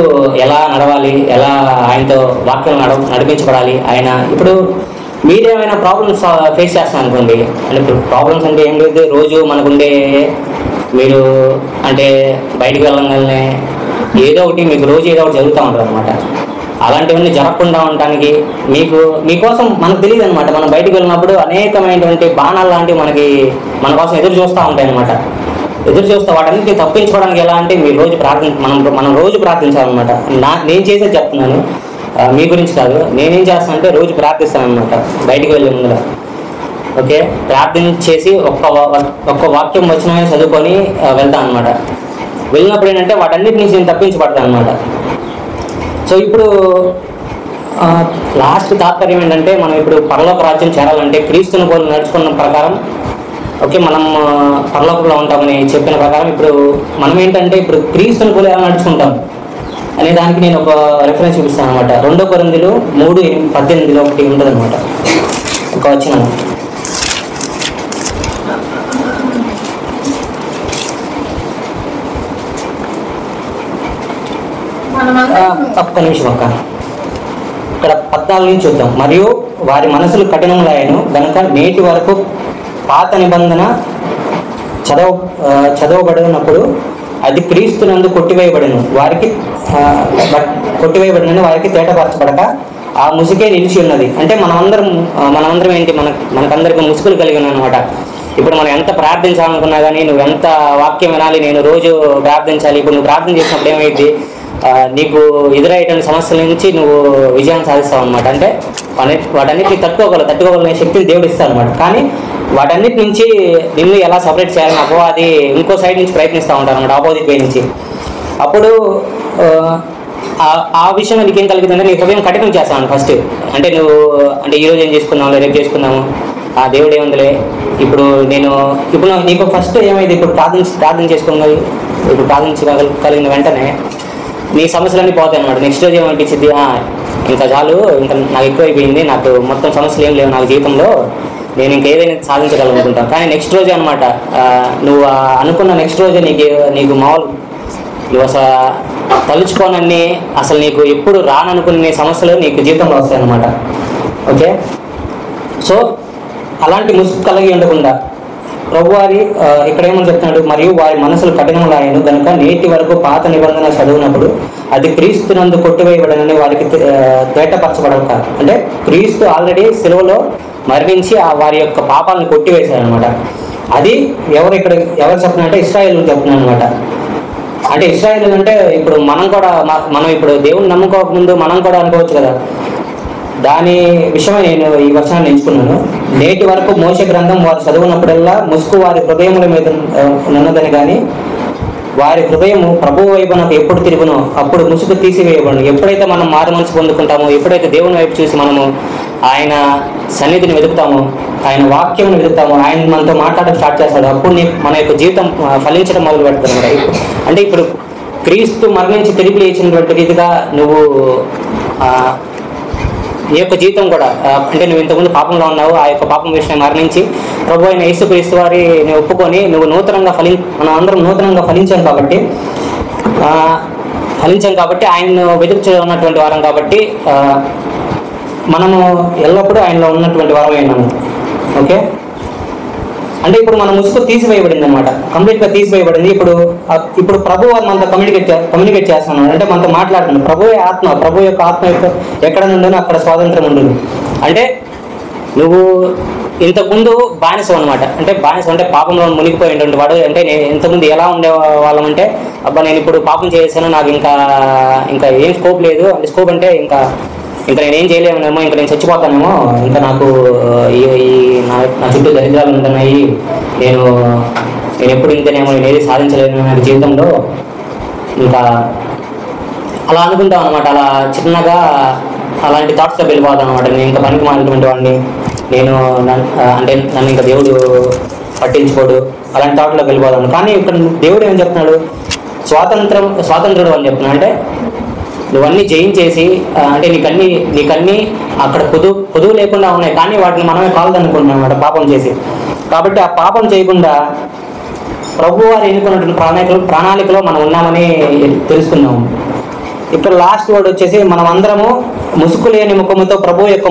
ఎలా నడవాలి, ఎలా ఆయనతో వాక్యం నడిపించబడాలి. ఆయన ఇప్పుడు మీరేమైనా ప్రాబ్లమ్స్ ఫేస్ చేస్తాను అనుకోండి, అంటే ఇప్పుడు ప్రాబ్లమ్స్ అంటే ఏం లేదు, రోజు మనకుండే మీరు అంటే బయటికి వెళ్ళగానే ఏదో ఒకటి మీకు రోజు ఏదో ఒకటి జరుగుతూ ఉంటుంది అనమాట. అలాంటివన్నీ జరగకుండా ఉండటానికి మీకోసం మనకు తెలియదు అనమాట. మనం బయటికి వెళ్ళినప్పుడు అనేకమైనటువంటి బాణాలు లాంటివి మన కోసం ఎదురు చూస్తూ ఉంటాయి అనమాట. వాటన్నిటిని తప్పించుకోవడానికి ఎలా అంటే మీరు రోజు మనం రోజు ప్రార్థించాలన్నమాట. నేను చేసేది చెప్తున్నాను, మీ గురించి కాదు. నేనేం చేస్తానంటే రోజు ప్రార్థిస్తాను అనమాట బయటికి వెళ్ళే ముందర. ఓకే, ప్రార్థించేసి ఒక్క వాక్యం వచనమే చదువుకొని వెళ్తాను అనమాట. వెళ్ళినప్పుడు ఏంటంటే వాటన్నిటి నుంచి నేను తప్పించబడతాను అనమాట. సో ఇప్పుడు లాస్ట్ తాత్పర్యం ఏంటంటే, మనం ఇప్పుడు పరలోక రాజ్యం చేరాలంటే క్రీస్తుని పోలి నడుచుకున్న ప్రకారం, ఓకే, మనం పరలోకంలో ఉంటామని చెప్పిన ప్రకారం ఇప్పుడు మనం ఏంటంటే ఇప్పుడు క్రీస్తుని పోలి ఎలా నడుచుకుంటాం అనే దానికి నేను ఒక రెఫరెన్స్ చూపిస్తాను అనమాట. 2 కొరింథీయులు 3:18 ఒకటి ఉంటుంది అనమాట, ఒక వచనం. ఒక్క నిమిషం అక్క, ఇక్కడ 14 నుంచి చూద్దాం. మరియు వారి మనసులు కఠినములయ్యను గనుక నేటి వరకు పాత నిబంధన చదవబడినప్పుడు అది క్రీస్తునందు కొట్టివేయబడిను వారికి తేటపరచబడక ఆ ముసుకే నిలిచి ఉన్నది. అంటే మనమందరం ఏంటి, మనకందరికి ముసుగులు కలిగి ఉన్నాం అనమాట. ఇప్పుడు మనం ఎంత ప్రార్థించాలనుకున్నా కానీ, నువ్వు ఎంత వాక్యం వినాలి, నేను రోజు ప్రార్థించాలి. ఇప్పుడు నువ్వు ప్రార్థన చేసినప్పుడు ఏమైంది, నీకు ఎదురయ్యేటువంటి సమస్యల నుంచి నువ్వు విజయం సాధిస్తావు అనమాట. అంటే వాటన్నిటిని తట్టుకోగల శక్తిని దేవుడు ఇస్తాడు అనమాట. కానీ వాటన్నిటి నుంచి నిన్ను ఎలా సపరేట్ చేయాలని అపవాది ఇంకో సైడ్ నుంచి ప్రయత్నిస్తూ ఉంటారు అనమాట, ఆపోజిట్ వే నుంచి. అప్పుడు ఆ విషయంలో నీకేం కలుగుతుందంటే నీ హృదయం కఠినం చేస్తాను ఫస్ట్. అంటే ఈరోజు ఏం చేసుకున్నాము, రేపు చేసుకున్నాము, ఆ దేవుడు ఏముందిలే. ఇప్పుడు నీకు ఫస్ట్ ఏమైంది, ఇప్పుడు ప్రార్థన చేసుకోగలి, ఇప్పుడు ప్రార్థించగలిగిన వెంటనే నీ సమస్యలన్నీ పోతాయి అనమాట. నెక్స్ట్ రోజు ఏమనిపించింది, ఇంకా చాలు, ఇంకా నాకు ఎక్కువైపోయింది, నాకు మొత్తం సమస్యలు ఏం లేవు నాకు జీవితంలో, నేను ఇంకేదైనా సాధించగలనుకుంటాను. కానీ నెక్స్ట్ రోజే అనమాట, నువ్వు అనుకున్న నెక్స్ట్ రోజే నీకు మామూలు నువ్వు అసలు తలుచుకోనని, అసలు నీకు ఎప్పుడు రాననుకునే సమస్యలు నీకు జీవితంలో వస్తాయి అన్నమాట. ఓకే, సో అలాంటి ముసుగు కలిగి ఉండకుండా ప్రభువారి ఇక్కడ ఏమని చెప్తున్నాడు, మరియు వారి మనసులు కఠినములాయను గనుక నేటి వరకు పాత నిబంధన చదివినప్పుడు అది క్రీస్తునందు కొట్టివేయబడనని వారికి తేటపరచబడక. అంటే క్రీస్తు ఆల్రెడీ సిలువలో మరణించి వారి యొక్క పాపాలను కొట్టివేశారు అనమాట. అది ఎవరు చెప్తున్నారంటే ఇశ్రాయేలు చెప్తున్నాను అనమాట. అంటే ఇశ్రాయేలు అంటే ఇప్పుడు మనం ఇప్పుడు దేవుని నమ్ముకోక ముందు మనం కూడా అనుకోవచ్చు కదా. దాని విషయమై నేను ఈ వచనాన్ని ఎంచుకున్నాను. నేటి వరకు మోషే గ్రంథం వారు చదువునప్పుడల్లా ముసుగు వారి హృదయముల మీద ఉన్నదని కానీ వారి హృదయము ప్రభువు వైపు నాకు ఎప్పుడు తిరుగునో అప్పుడు ముసుగు తీసివేయబడును. ఎప్పుడైతే మనం మారు మనసు పొందుకుంటామో, ఎప్పుడైతే దేవుని వైపు చూసి మనము ఆయన సన్నిధిని వెతుకుతామో, ఆయన వాక్యం వెతుకుతామో, ఆయన మనతో మాట్లాడడం స్టార్ట్ చేస్తాడు, అప్పుడు మన యొక్క జీవితం ఫలించడం మొదలు పెడతాడు. అంటే ఇప్పుడు క్రీస్తు మరణించి తిరిగి లేచినటువంటి రీతిగా నువ్వు నీ యొక్క జీవితం కూడా, అంటే నువ్వు ఇంతకుముందు పాపంలో ఉన్నావు, ఆ యొక్క పాపం విషయం మరణించి ప్రభు అయిన యేసుక్రీస్తు వారిని ఒప్పుకొని నువ్వు మనం అందరం నూతనంగా ఫలించాం కాబట్టి ఆయన్ను వెతుకుతున్నటువంటి వారం కాబట్టి మనము ఎల్లప్పుడూ ఆయనలో ఉన్నటువంటి వారం అయినాము. ఓకే, అంటే ఇప్పుడు మన ముసుగు తీసివేయబడింది అనమాట, కంప్లీట్గా తీసివేయబడింది. ఇప్పుడు ప్రభు మనతో కమ్యూనికేట్ చేస్తున్నాడు, అంటే మనతో మాట్లాడుతున్నాడు. ప్రభు యొక్క ఆత్మ ఎక్కడ నుండో అక్కడ స్వాతంత్రం ఉండదు. అంటే నువ్వు ఇంతకుముందు బానిసం అనమాట. అంటే బానిసం అంటే పాపంలో మునిగిపోయినటువంటి వాడు. అంటే నేను ఇంతకుముందు ఎలా ఉండే వాళ్ళం అంటే, అబ్బా నేను ఇప్పుడు పాపం చేశాను, నాకు ఇంకా ఏం స్కోప్ లేదు. అంటే స్కోప్ అంటే ఇంకా నేనేం చేయలేమేమో, ఇంకా నేను చచ్చిపోతానేమో, ఇంకా నాకు నా చుట్టూ దరిద్రాలు ఉంటున్నాయి, నేను ఎప్పుడు ఇంతనేమో, నేను ఏది సాధించలేను నా జీవితంలో, ఇంకా అలా అనుకుంటాం అనమాట. అలా చిన్నగా అలాంటి థాట్స్లో వెళ్ళిపోతాం అనమాట. నేను ఇంకా పనికి మారినటువంటి వాడిని, నేను అంటే నన్ను ఇంకా దేవుడు పట్టించుకోడు, అలాంటి థాట్లోకి వెళ్ళిపోతాను. కానీ ఇక్కడ దేవుడు ఏం చెప్తున్నాడు? స్వాతంత్రుడు అని చెప్తున్నాడు. అంటే నువ్వన్నీ జయించేసి, అంటే నీకన్నీ అక్కడ పొదువు లేకుండా ఉన్నాయి, కానీ వాటిని మనమే కాలదనుకుంటున్నాం అన్నమాట పాపం చేసి. కాబట్టి ఆ పాపం చేయకుండా ప్రభు వారు ఎన్నుకున్నటువంటి ప్రణాళికలో మనం ఉన్నామని తెలుసుకున్నాము. ఇక్కడ లాస్ట్ వర్డ్ వచ్చేసి, మనం అందరము ముసుగు లేని ముఖముతో ప్రభు యొక్క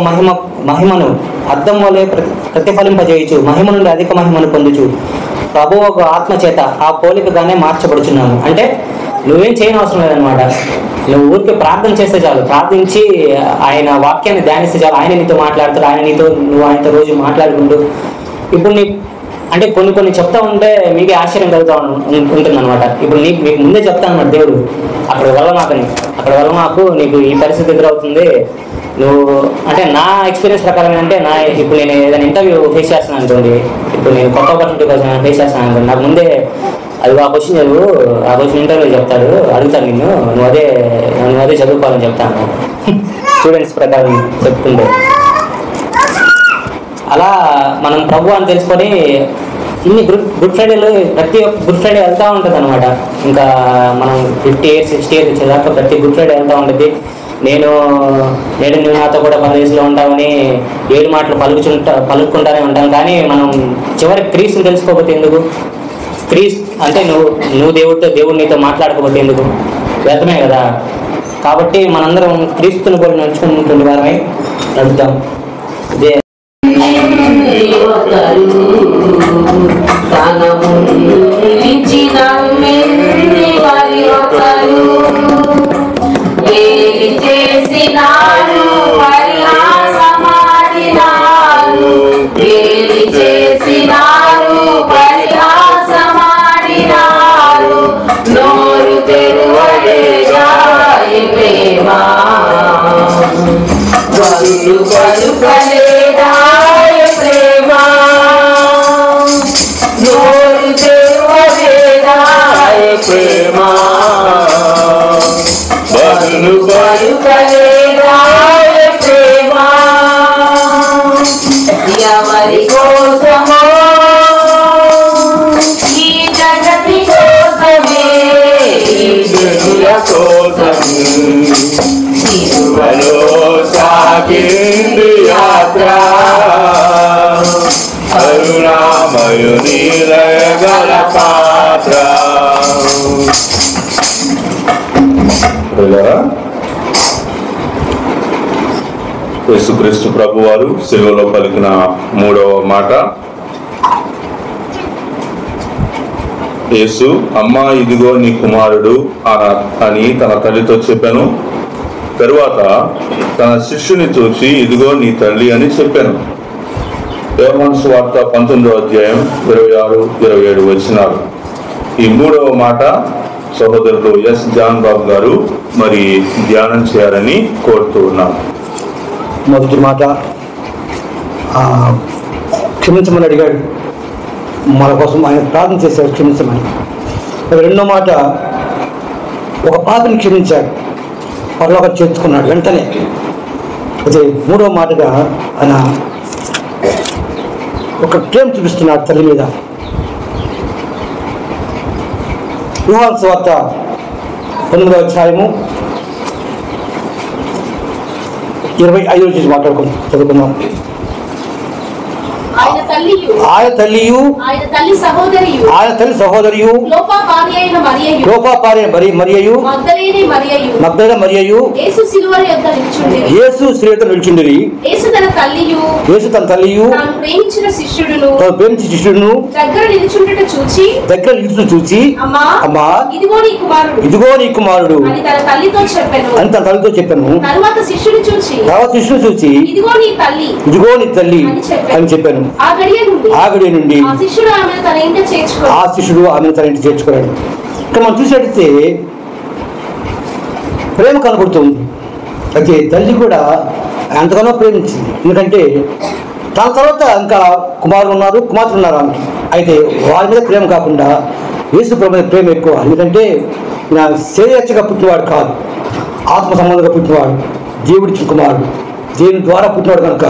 మహిమను అద్దం వలె ప్రతిఫలింపజేయచ్చు, మహిమ నుండి అధిక మహిమను పొందుచు ప్రభు ఒక ఆత్మ చేత ఆ పోలికగానే మార్చబడుచున్నాము. అంటే నువ్వేం చేయని అవసరం లేదనమాట. నువ్వు ఊరికి ప్రార్థన చేస్తే చాలు, ప్రార్థించి ఆయన వాక్యాన్ని ధ్యానిస్తే చాలు, ఆయన నీతో మాట్లాడతాడు, నువ్వు ఆయనతో రోజు మాట్లాడుకుంటూ ఇప్పుడు అంటే కొన్ని చెప్తా ఉంటే మీకే ఆశ్చర్యం కలుగుతూ ఉంటుంది అనమాట. ఇప్పుడు మీకు ముందే చెప్తాను అన్నమాట దేవుడు, అక్కడ మాకు నీకు ఈ పరిస్థితి ఎదురవుతుంది. నువ్వు అంటే నా ఎక్స్పీరియన్స్ ప్రకారం ఏంటంటే, ఇప్పుడు నేను ఏదైనా ఇంటర్వ్యూ ఫేస్ చేస్తున్నాను అనుకోండి, ఇప్పుడు నేను కొత్త ఆపర్చునిటీ కోసం ఫేస్ చేస్తున్నాను అనుకోండి, నాకు ముందే అది ఆ క్వశ్చన్ చదువు, ఆ క్వశ్చన్ ఇంటర్వ్యూ చెప్తాడు, అడుగుతాను నువ్వు అదే చదువుకోవాలని చెప్తాను స్టూడెంట్స్ ప్రకారం చెప్తుండే. అలా మనం ప్రభు అని తెలుసుకొని ఇన్ని గుడ్ ఫ్రైడేలు ప్రతి ఒక్క గుడ్ ఫ్రైడే వెళ్తూ ఉంటుంది అనమాట. ఇంకా మనం 50 years 60 years వచ్చేదాకా ప్రతి గుడ్ ఫ్రైడే వెళ్తూ ఉంటుంది. నేను నువ్వు నాతో కూడా పరదేశంలో ఉంటామని 7 మాటలు పలుకుంటానే ఉంటాను. కానీ మనం చివరికి క్రీస్తుని తెలుసుకోకపోతే ఎందుకు? అంటే నువ్వు దేవుడు నీతో మాట్లాడకపోతే ఎందుకు? వ్యర్థమే కదా. కాబట్టి మనందరం క్రీస్తుని కూడా నడుచుకుంటున్న వారమై నడుద్దాం. ఇదే
చేసినారు పరిహాసమాడినారు, నోరు తెరువలేదా ప్రేమ, పలుకలేదా ప్రేమ, నోరు తెరువలేదా ప్రేమ, పలుకలేదా ప్రేమ, ఎవరి కోసమో ఈ జగతి కోసమే,
సిలువలో సాగింది యాత్ర, కరుణామయుని దయగల పాత్ర. యేసుక్రీస్తు ప్రభు వారు సిలువలో పలికిన 3వ మాట, యేసు అమ్మా ఇదిగో నీ కుమారుడు అని తన తల్లితో చెప్పాను. తరువాత తన శిష్యుని చూసి ఇదిగో నీ తల్లి అని చెప్పాను. యోహాను సువార్త 19వ అధ్యాయం 26-27 వచనాలు. ఈ 3వ మాట సహోదరుడు ఎస్ జాన్ బాబు గారు మరి ధ్యానం చేయాలని కోరుతూ ఉన్నారు.
మొదటి మాట క్షమించమని అడిగాడు, మన కోసం ఆయన ప్రార్థన చేశాడు క్షమించమని. రెండో మాట ఒక పాపని క్షమించాడు, పరలోకం చేర్చుకున్నాడు వెంటనే. అదే మూడో మాటగా ఆయన ఒక ప్రేమ చూపిస్తున్నాడు తల్లి మీద. యోహాను సువార్త 19వ అధ్యాయము 25 నుంచి చదువుకుందాం.
ఆయన తల్లియు ఆయన తల్లి సహోదరియు లోపాపార్య మరియయు మగ్దలేనే మరియయు యేసు శిలువ యొద్ద నిల్చుండిరి. యేసు తన తల్లియు తాను ప్రేమించిన శిష్యుడును దగ్గర నిలుచుండుట చూచి అమ్మా ఇదిగో నీ కుమారుడు అని తన తల్లితో చెప్పాను. తరువాత శిష్యుని చూచి ఇదిగో నీ తల్లి అని చెప్పాను. ఆ గడియ నుండి ఆ శిష్యుడు ఆమెను తన ఇంట చేర్చుకున్నాడు. ఇక్కడ మనం చూసేటైతే ప్రేమ కనబడుతుంది. అయితే తల్లి కూడా ఎంతగానో ప్రేమించింది. ఎందుకంటే దాని తర్వాత ఇంకా కుమారులు ఉన్నారు, కుమార్తెలు ఉన్నారు ఆమెకి. అయితే వారి మీద ప్రేమ కాకుండా యేసు ప్రభు మీద ప్రేమ ఎక్కువ. ఎందుకంటే నా శరీరచ్చగా పుట్టినవాడు కాదు,
ఆత్మ సంబంధంగా పుట్టినవాడు, దేవుడి కుమారుడు, దేవుని ద్వారా పుట్టినవాడు కనుక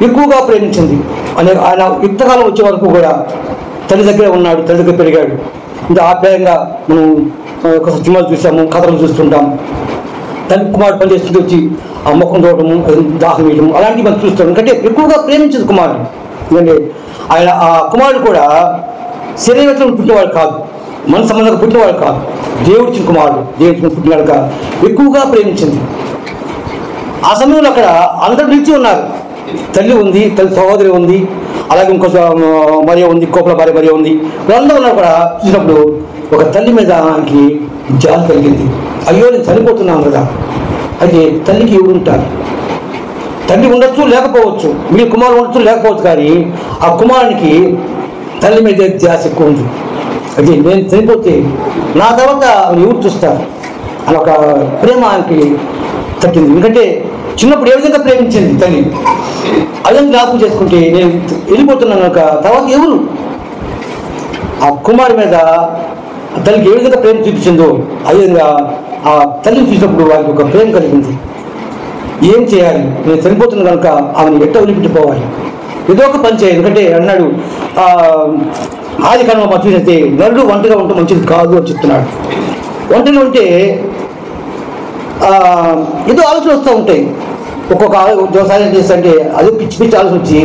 ఎక్కువగా ప్రేమించింది. ఆయన యుక్తకాలం వచ్చే వరకు కూడా తల్లి దగ్గరే ఉన్నాడు, తల్లి దగ్గర పెరిగాడు. ఇంకా ఆప్యాయంగా మనం ఒక సినిమాలు చూసాము, కథలు చూస్తుంటాం. తల్లి కుమారుడు పనిచేస్తుంటే వచ్చి ఆ మొక్కను చూడటము, దాహం వేయటము అలాంటివి మనం చూస్తాం. ఎందుకంటే ఎక్కువగా ప్రేమించింది కుమారుడు. ఎందుకంటే ఆయన ఆ కుమారుడు కూడా శరీరత్వం పుట్టినవాడు కాదు, మన సంబంధంగా పుట్టినవాడు కాదు, దేవుడి కుమారుడు, దేవుడి పుట్టినాడుగా ఎక్కువగా ప్రేమించింది. ఆ సమయంలో అక్కడ అందరూ నిలిచి ఉన్నారు. తల్లి ఉంది, తల్లి సహోదరి ఉంది, అలాగే ఇంకో మరియ ఉంది, కోపల భార్య మరియ ఉంది. వీళ్ళందరూ ఉన్నారు కూడా. చూసినప్పుడు ఒక తల్లి మీద ఆయనకి జాలి కలిగింది. అయ్యో నేను చనిపోతున్నాను కదా. అయితే తల్లికి ఎవరు ఉంటారు? తల్లి ఉండొచ్చు, లేకపోవచ్చు, మీ కుమారుడు ఉండొచ్చు, లేకపోవచ్చు, కానీ ఆ కుమారునికి తల్లి మీద ధ్యాస ఎక్కువ ఉంది. అది నేను చనిపోతే నా తర్వాత ఎవరు చూస్తారు అని ఒక ప్రేమ ఆయనకి తట్టింది. ఎందుకంటే చిన్నప్పుడు ఏ విధంగా ప్రేమించింది తల్లి, అదే జ్ఞాపకం చేసుకుంటే నేను వెళ్ళిపోతున్నాను కనుక తర్వాత ఎవరు? ఆ కుమారు మీద తల్లికి ఏ విధంగా ప్రేమ చూపించిందో ఆ విధంగా ఆ తల్లిని చూసినప్పుడు వారికి ఒక ప్రేమ కలిగింది. ఏం చేయాలి, నేను చనిపోతున్నాను కనుక ఆమెను ఎట్ట వదిలిపెట్టిపోవాలి, ఏదో ఒక పని చేయాలి. ఎందుకంటే అన్నాడు ఆది కాలంలో మనం చూసితే నరుడు ఒంటరిగా ఉంటే మంచిది కాదు అని చెప్తున్నాడు. ఒంటరిగా ఉంటే ఏదో ఆలోచన వస్తూ ఉంటాయి. ఒక్కొక్క వ్యవసాయం ఏం చేస్తుంటే అదే పిచ్చి పిచ్చి ఆలోచన వచ్చి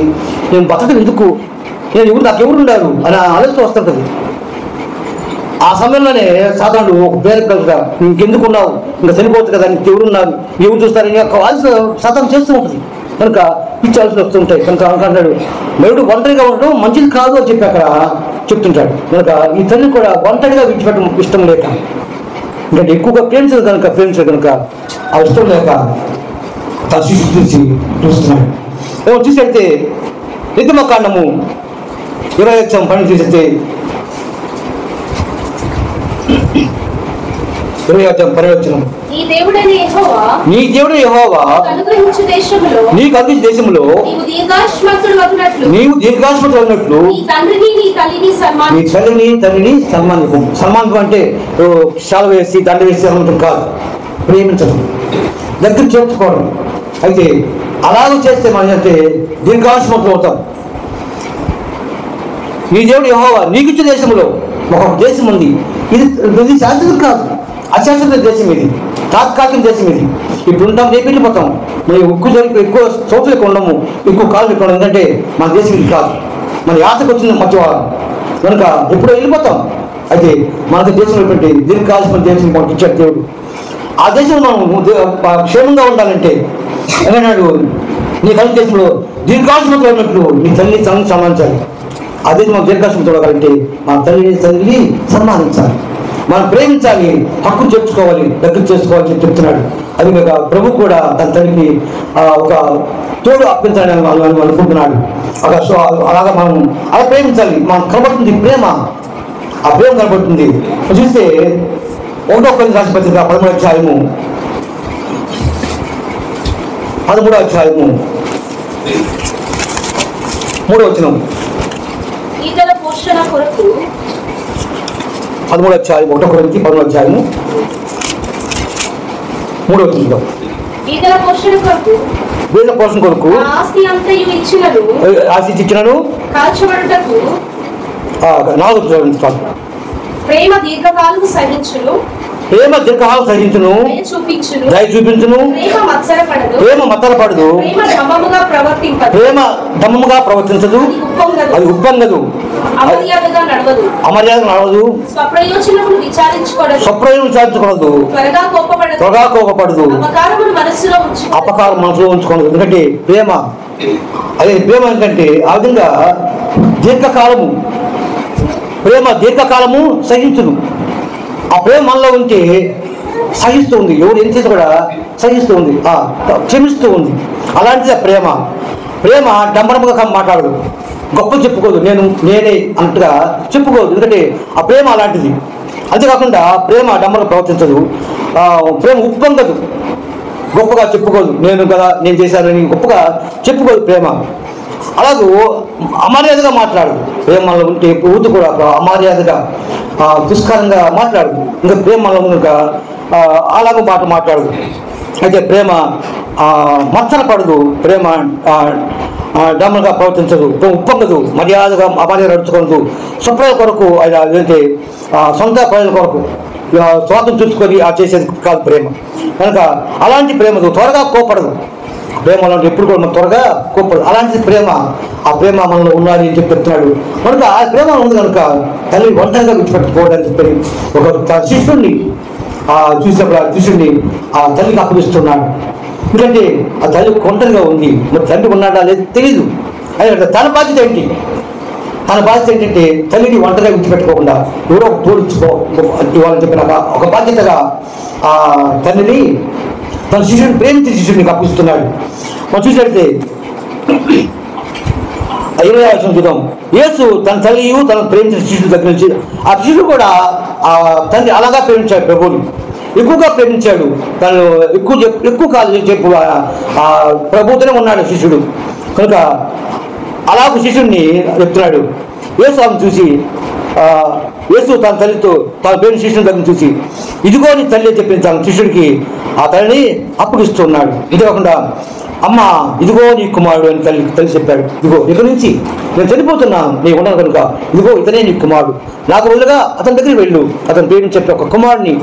నేను బతకడం ఎందుకు, నేను ఎవరు నాకు ఎవరు ఉన్నారు అని ఆలోచన వస్తుంటుంది. ఆ సమయంలోనే సాధారణ ఒక పేరు కలుగుతా, ఇంకెందుకు ఉన్నావు, ఇంకా చనిపోతుంది కదా, నీకు ఎవరున్నారు, ఎవరు చూస్తారని ఆలోచన సాధారణ చేస్తూ ఉంటుంది. కనుక పిచ్చి ఆలోచన వస్తుంటాయి. కనుక అంటాడు నరుడు ఒంటరిగా ఉండడం మంచిది కాదు అని చెప్పి అక్కడ చెప్తుంటాడు. కనుక ఈ తల్లి కూడా ఒంటరిగా విడిచిపెట్టడం ఇష్టం లేక, ఎందుకంటే ఎక్కువగా ప్రేమించదు కనుక ఆ ఇష్టం లేక తన శిశువు చూసి చూస్తున్నాడు. ఏమో చూసేస్తే నిర్గమకాండము 20 పని చూసేస్తే 20 పరివచనం, నీ దేవుడు యెహోవా నీకు అనుగ్రహించే దేశంలో నీవు దీర్ఘాయుష్మంతుడు అన్నట్లు నీ తల్లిని తండ్రిని సన్మానికం అంటే శాల వేసి దండ వేసి అనడం కాదు, ప్రేమించడం, దగ్గర చేర్చుకోవడం. అయితే అలాగ చేస్తే మనం అంటే దీర్ఘాయుష్మంతులు అవుతాం. నీ దేవుడు యెహోవా నీకు ఇచ్చే దేశంలో ఒక దేశం ఉంది. ఇది శాశ్వతం కాదు, అశాశ్వత దేశం, ఇది తాత్కాలిక దేశం. ఇది ఇప్పుడు ఉంటాం, రేపు వెళ్ళిపోతాం. మనం ఎక్కువ చోట్ల ఉండము, ఎక్కువ కాలం ఎక్కువ. ఎందుకంటే మన దేశం ఇది కాదు, మన యాత్రకు వచ్చింది మధ్యవారం కనుక ఎప్పుడో వెళ్ళిపోతాం. అయితే మనకు దేశంలో పెట్టి దీర్ఘకాలిక దేశం మనకు ఇచ్చాడు దేవుడు. ఆ దేశంలో మనం క్షేమంగా ఉండాలంటే ఏమన్నాడు, నీ కలిసి దేశంలో దీర్ఘకాలిక ఉన్నట్లు నీ తల్లిని సన్మానించాలి. అదే మనం దీర్ఘకాలిక చూడాలంటే మన తల్లిని సన్మానించాలి, మనం ప్రేమించాలి, హక్కు చేర్చుకోవాలి, దగ్గర చేసుకోవాలి అని చెప్తున్నాడు. అది కాక ప్రభు కూడా తన తల్లికి ఒక తోడు అప్పించాలని అనుకుంటున్నాడు. అలాగా మనం అలా ప్రేమించాలి. మనం కనబడుతుంది ప్రేమ, ఆ ప్రేమ కనబడుతుంది. చూస్తే 1వ కొరింథీ రాసిన పత్రిక 13వ అధ్యాయము 3వ వచనం, 13వ అధ్యాయం 1వ కొరింథీ 13వ అధ్యాయము 3వ వచనం, వేద పోషణ కొరకు ఆస్తి ఇచ్చినను 4వ
ప్రేమ దీర్ఘకాలము సహించును,
దయ చూపించును, ప్రేమ మత్సరపడదు, ప్రేమ దమ్మముగా ప్రవర్తించదు, అది ఉప్పొంగదు, అమర్యాద నడవదు, స్వప్రయోజనం విచారించకూడదు, త్వరగా కోపపడదు, అపకారం మనసులో ఉంచుకోవద్దు. ఎందుకంటే ప్రేమ అదే ప్రేమ ఏంటంటే ఆ విధంగా దీర్ఘకాలము, ప్రేమ దీర్ఘకాలము సహించును. ఆ ప్రేమ మనలో ఉంటే సహిస్తూ ఉంది, ఎవరు ఏం చేసి కూడా సహిస్తూ ఉంది, క్షమిస్తూ ఉంది. అలాంటిది ప్రేమ. ప్రేమ డంబరముగా మాట్లాడదు, గొప్ప చెప్పుకోదు, నేనే అన్నట్టుగా చెప్పుకోదు. ఎందుకంటే ఆ ప్రేమ అలాంటిది. అంతేకాకుండా ప్రేమ డంబరం ప్రవర్తించదు, ప్రేమ ఉప్పొంగదు, గొప్పగా చెప్పుకోదు, నేను కదా నేను చేశానని గొప్పగా చెప్పుకోదు ప్రేమ. అలాగూ అమర్యాదగా మాట్లాడదు. ప్రేమలో ఉంటే పూర్తి కూడా అమర్యాదగా దుష్కరంగా మాట్లాడదు. ఇంకా ప్రేమలో కనుక అలాగ మాట మాట్లాడదు. అయితే ప్రేమ మచ్చన పడదు, ప్రేమ డమ్మగా ప్రవర్తించదు, ఉప్పొంగదు, మర్యాదగా అమర్యాద నడుచుకోదు, స్వప్రజల కొరకు ఆయన ఏంటంటే సొంత ప్రజల కొరకు స్వార్థం చూసుకొని చేసేది కాదు ప్రేమ. కనుక అలాంటి ప్రేమదు త్వరగా కోపడదు. ప్రేమలో ఎప్పుడు కూడా మనం త్వరగా కోపడదు. అలాంటి ప్రేమ, ఆ ప్రేమ మనలో ఉండాలి అని చెప్పి చెప్తున్నాడు. కనుక ఆ ప్రేమ ఉంది కనుక తల్లి ఒంటరిగా విడిచిపెట్టుకోవడానికి చెప్పి ఒక శిష్యుడిని చూసినప్పుడు ఆ శిష్యుడిని ఆ తల్లికి అప్పగిస్తున్నాడు. ఎందుకంటే ఆ తల్లి ఒంటరిగా ఉంది, మరి తండ్రి ఉన్నాడా లేదు తెలీదు. అయితే తన బాధ్యత ఏంటి? తన బాధ్యత ఏంటంటే తల్లిని ఒంటరిగా విడిచిపెట్టుకోకుండా ఎవరో ఒక తోడు ఇవ్వాలని చెప్పినాక ఒక బాధ్యతగా ఆ తల్లిని తన శిష్యుడిని ప్రేమించి శిష్యుడిని అప్పగిస్తున్నాడు. మనం చూసినట్లయితే 20వ వచనం చూద్దాం. యేసు తన తల్లియు తన ప్రేమించిన శిష్యుడి దగ్గర నుంచి ఆ శిష్యుడు కూడా ఆ తండ్రి అలాగా ప్రేమించాడు, ప్రభువుని ఎక్కువగా ప్రేమించాడు. తను ఎక్కువ కాలం చెప్పు ప్రభుతోనే ఉన్నాడు శిష్యుడు. కనుక అలాగ శిష్యుడిని చెప్తున్నాడు. యేసు ఆమెను చూసి యేసు తన తల్లితో తన ప్రేమ శిష్యుని దగ్గర చూసి ఇదిగో నీ తల్లి అని చెప్పిన తన శిష్యుడికి ఆ తల్లిని అప్పగిస్తున్నాడు. ఇది కాకుండా అమ్మ ఇదిగో నీ కుమారుడు అని తల్లి చెప్పాడు. ఇదిగో ఇక్కడి నుంచి నేను చనిపోతున్నాను, నేను ఉన్నాను కనుక ఇదిగో ఇతనే నీ కుమారుడు, నాకు బదులుగా అతని దగ్గరికి వెళ్ళు, అతను పేరుని చెప్పి ఒక కుమారుడిని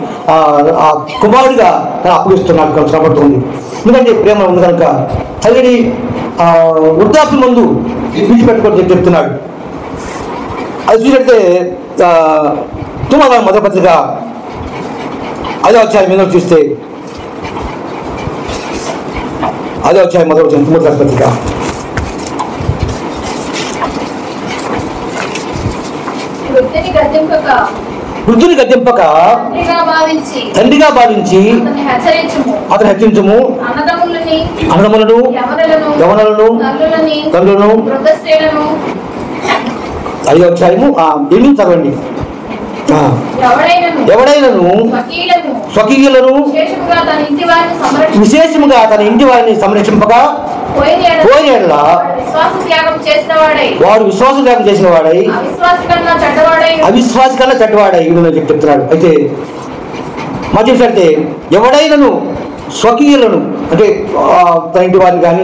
ఆ కుమారుడిగా తను అప్పగిస్తున్నాడు కనబడుతుంది. ఎందుకంటే ప్రేమ ఉంది కనుక తల్లిని వృద్ధాప్యం ముందు విడిచిపెట్టుకొని చెప్తున్నాడు. అది చూసినట్టే తుమ్మగారు మొదటి పత్రిక 5వ అధ్యాయం మీద చూస్తే 5వ అధ్యాయం మొదటి వచ్చిన తుమ్మగారి పత్రిక వృద్ధుని గద్దెంపక తండ్రిగా భావించి అతను హెచ్చరించము, అన్నదమ్ములను యవనులను తల్లులను 5వ అధ్యాయము 8 చదవండి. ఎవడైనను స్వకీయులను విశేషముగా తన ఇంటి వారిని సంరక్షింపగా పోయిన వాడు విశ్వాసం త్యాగం చేసిన వాడై అవిశ్వాసి కన్నా చెడ్డవాడై చెప్తున్నాడు. అయితే మధ్యస్తే ఎవడైనను స్వకీయులను అంటే తన ఇంటి వారిని కానీ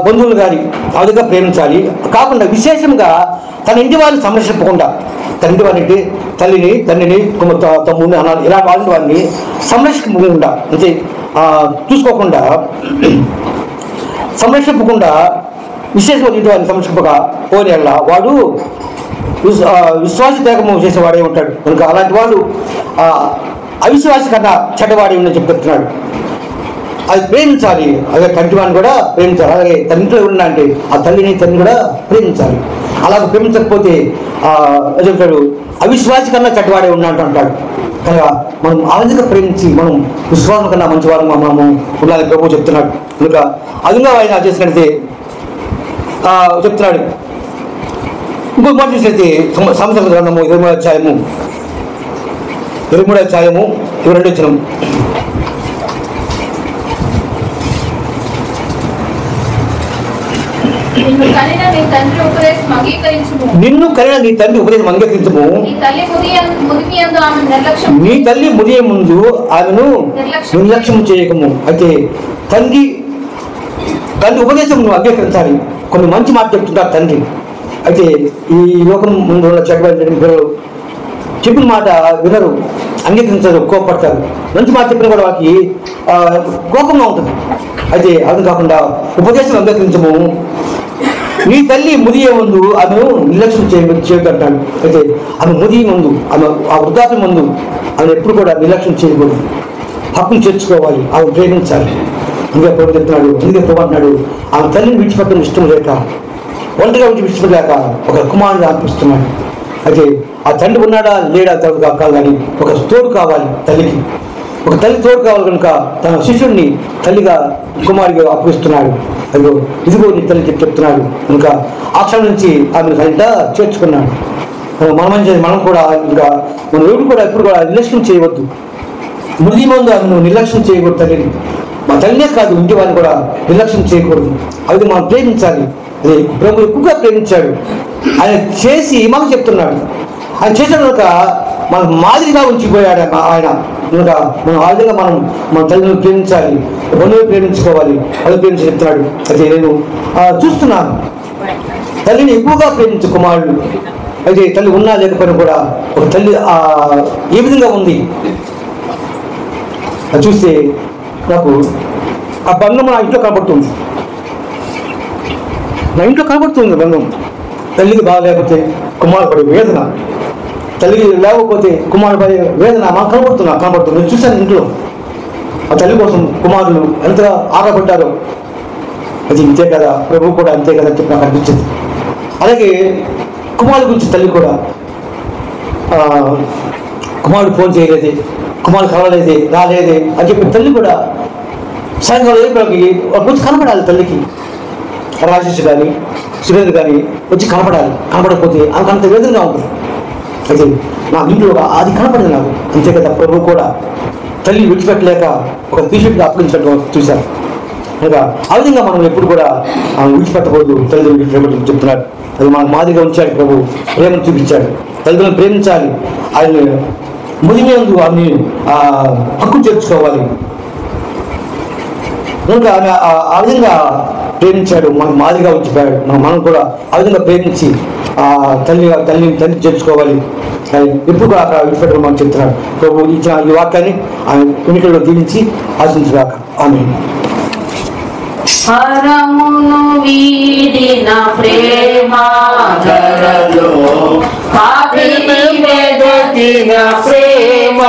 బంధువులు కానీ అదిగా ప్రేమించాలి. కాకుండా విశేషంగా తన ఇంటి వారిని సంరక్షింపకుండా, తన ఇంటి వారిని అంటే తల్లిని తండ్రిని తమ్ముడిని అనాలి, ఇలా వాళ్ళ వారిని సంరక్షింపకుండా అంటే చూసుకోకుండా సంరక్షింపకుండా విశేషంగా ఇంటి వారిని సంరక్షింపగా పోయిన వాడు విశ్వాస త్యాగము చేసేవాడే ఉంటాడు. కనుక అలాంటి వాడు అవిశ్వాస కన్నా చెడ్డవాడే ఉందని చెప్తున్నాడు. అది ప్రేమించాలి, అలాగే తండ్రి వాడిని కూడా ప్రేమించాలి. అలాగే తన ఇంట్లో ఉన్నా అంటే ఆ తల్లిని తండ్రిని కూడా ప్రేమించాలి. అలాగే ప్రేమించకపోతే చెప్తాడు అవిశ్వాసి కన్నా చెడ్డవాడే ఉన్నట్టు అంటాడు. కనుక మనం ఆ విధంగా ప్రేమించి మనం విశ్వాసం కన్నా మంచివారు మనము ఉండాలని ప్రభు చెప్తున్నాడు. కనుక అదిగా ఆయన చేసినట్లయితే చెప్తున్నాడు. ఇంకొక మాట చూసినట్లయితే సంవత్సర గ్రంథము 23వ అధ్యాయము 22 వచనం. నిన్ను కనిన నీ తండ్రి ఉపదేశం అంగీకరించుము. నీ తల్లి ముదియ ముందు ఆమెను నిర్లక్ష్యం చేయకము. అయితే తండ్రి ఉపదేశం నువ్వు అంగీకరించాలి. కొన్ని మంచి మాట చెప్తుంటారు తండ్రి. అయితే ఈ లోకం ముందు ఉన్న చెడ్డ చెప్పిన మాట వినరు, అంగీకరించరు, కోపడతారు. మంచి మాట చెప్పిన కూడా వాళ్ళకి కోపంగా ఉంటుంది. అయితే అది కాకుండా ఉపదేశం అంగీకరించము. నీ తల్లి ముదియే ముందు ఆమెను నిర్లక్ష్యం చేయగంటాడు. అయితే ఆమె ముదియ ముందు ఆమె ఆ వృద్ధాప్యం ముందు ఆమె ఎప్పుడు కూడా నిర్లక్ష్యం చేయకూడదు, హక్కును చేర్చుకోవాలి, ఆమె ప్రేమించాలి. అందుకే ప్రభు చెప్తున్నాడు, అందుకే ప్రభు అంటున్నాడు ఆమె తల్లిని విడిచిపెట్టడం ఇష్టం లేక, ఒంటరిగా విడిచిపెట్టలేక ఒక కుమారుని అర్పిస్తున్నాడు. అయితే ఆ తండ్రి ఉన్నాడా లేడా కాదు కానీ ఒక తోడు కావాలి తల్లికి, ఒక తల్లి తోడు కావాలి కనుక తన శిష్యుడిని తల్లిగా కుమారుడిగా అప్పగిస్తున్నాడు. అదిగో ఇదిగో నీ తల్లి చెప్తున్నాడు. కనుక ఆ క్షణం నుంచి ఆమెను సరిగ్గా చేర్చుకున్నాడు. మనం కూడా ఇంకా మనం ఎవరు కూడా ఎప్పుడు కూడా నిర్లక్ష్యం చేయవద్దు. ముది ముందు ఆమెను నిర్లక్ష్యం చేయకూడదు. తల్లిని మా తల్లినే కాదు ఇంటి వారిని కూడా నిర్లక్ష్యం చేయకూడదు. అది మనం ప్రేమించాలి. అది ప్రభు ఎక్కువగా ప్రేమించాడు. ఆయన చేసి మాకు చెప్తున్నాడు. ఆయన చేసిన కనుక మనకు మాదిరిగా ఉంచిపోయాడు ఆయన. కనుక మనం ఆ విధంగా మనం మన తల్లిదండ్రులు ప్రేమించాలి, బంధువులు ప్రేమించుకోవాలి, అది ప్రేమించి చెప్తున్నాడు. అయితే నేను చూస్తున్నాను తల్లిని ఎక్కువగా ప్రేమించే కుమారుడు. అయితే తల్లి ఉన్నా లేకపోయినా కూడా ఒక తల్లి ఏ విధంగా ఉంది అది చూస్తే నాకు ఆ బంధం నా ఇంట్లో కనబడుతుంది. నా ఇంట్లో కనబడుతుంది బంధం. తల్లికి బాగా లేకపోతే కుమారుడు పడే వేదన, తల్లి లేకపోతే కుమారుడు పడే వేదన మాకు కనబడుతుంది. నేను చూశాను ఇంట్లో ఆ తల్లి కోసం కుమారులు ఎంతగా ఆగపడ్డారో. అది ఇంతే కదా, ప్రభు కూడా అంతే కదా చెప్పి నాకు అనిపించింది. అలాగే కుమారుడు గురించి తల్లి కూడా కుమారుడు ఫోన్ చేయలేదే, కుమారుడు కలవలేదే, రాలేదే అని చెప్పి తల్లి కూడా సాయంకాలం వచ్చి కనపడాలి. తల్లికి రాజేష్ కానీ సురేంద్ర కానీ వచ్చి కనపడాలి. కనపడకపోతే ఆమెకు అంత వేదనగా ఉంటుంది. అయితే నా ఇంట్లో అది కనపడింది నాకు. అంతే కదా ప్రభు కూడా తల్లి విడిచిపెట్టలేక ఒక టీషర్ట్గా అప్పగించడం చూశారు. అనగా ఆ విధంగా మనం ఎప్పుడు కూడా విడిచిపెట్టకూడదు. తల్లిదండ్రులు విడిచిపెట్టకూడదు చెప్తున్నాడు. అది మనకు మాదిరిగా ఉంచాడు ప్రభు, ప్రేమను చూపించాడు. తల్లిదండ్రులను ప్రేమించాలి, ఆయన ముదిమేందు ఆమె హక్కు చేర్చుకోవాలి. కనుక ఆమె ఆ విధంగా ప్రేమించాడు, మనకు మాదిరిగా ఉంచిపోయాడు. మనం కూడా ఆ విధంగా ప్రేమించి తల్లిని చేర్చుకోవాలి. ఎప్పుడు కూడా అక్కడ విడిచిపెట్టడం మనం చెప్తున్నాడు. ప్రభు ఇచ్చిన ఈ వాక్యాన్ని ఆమె ఎన్నికల్లో దీవించి ఆశించుగాక. ఆమేన్.
హరమును వీడిన ప్రేమ ధరలో పాపిని వెదకిన ప్రేమ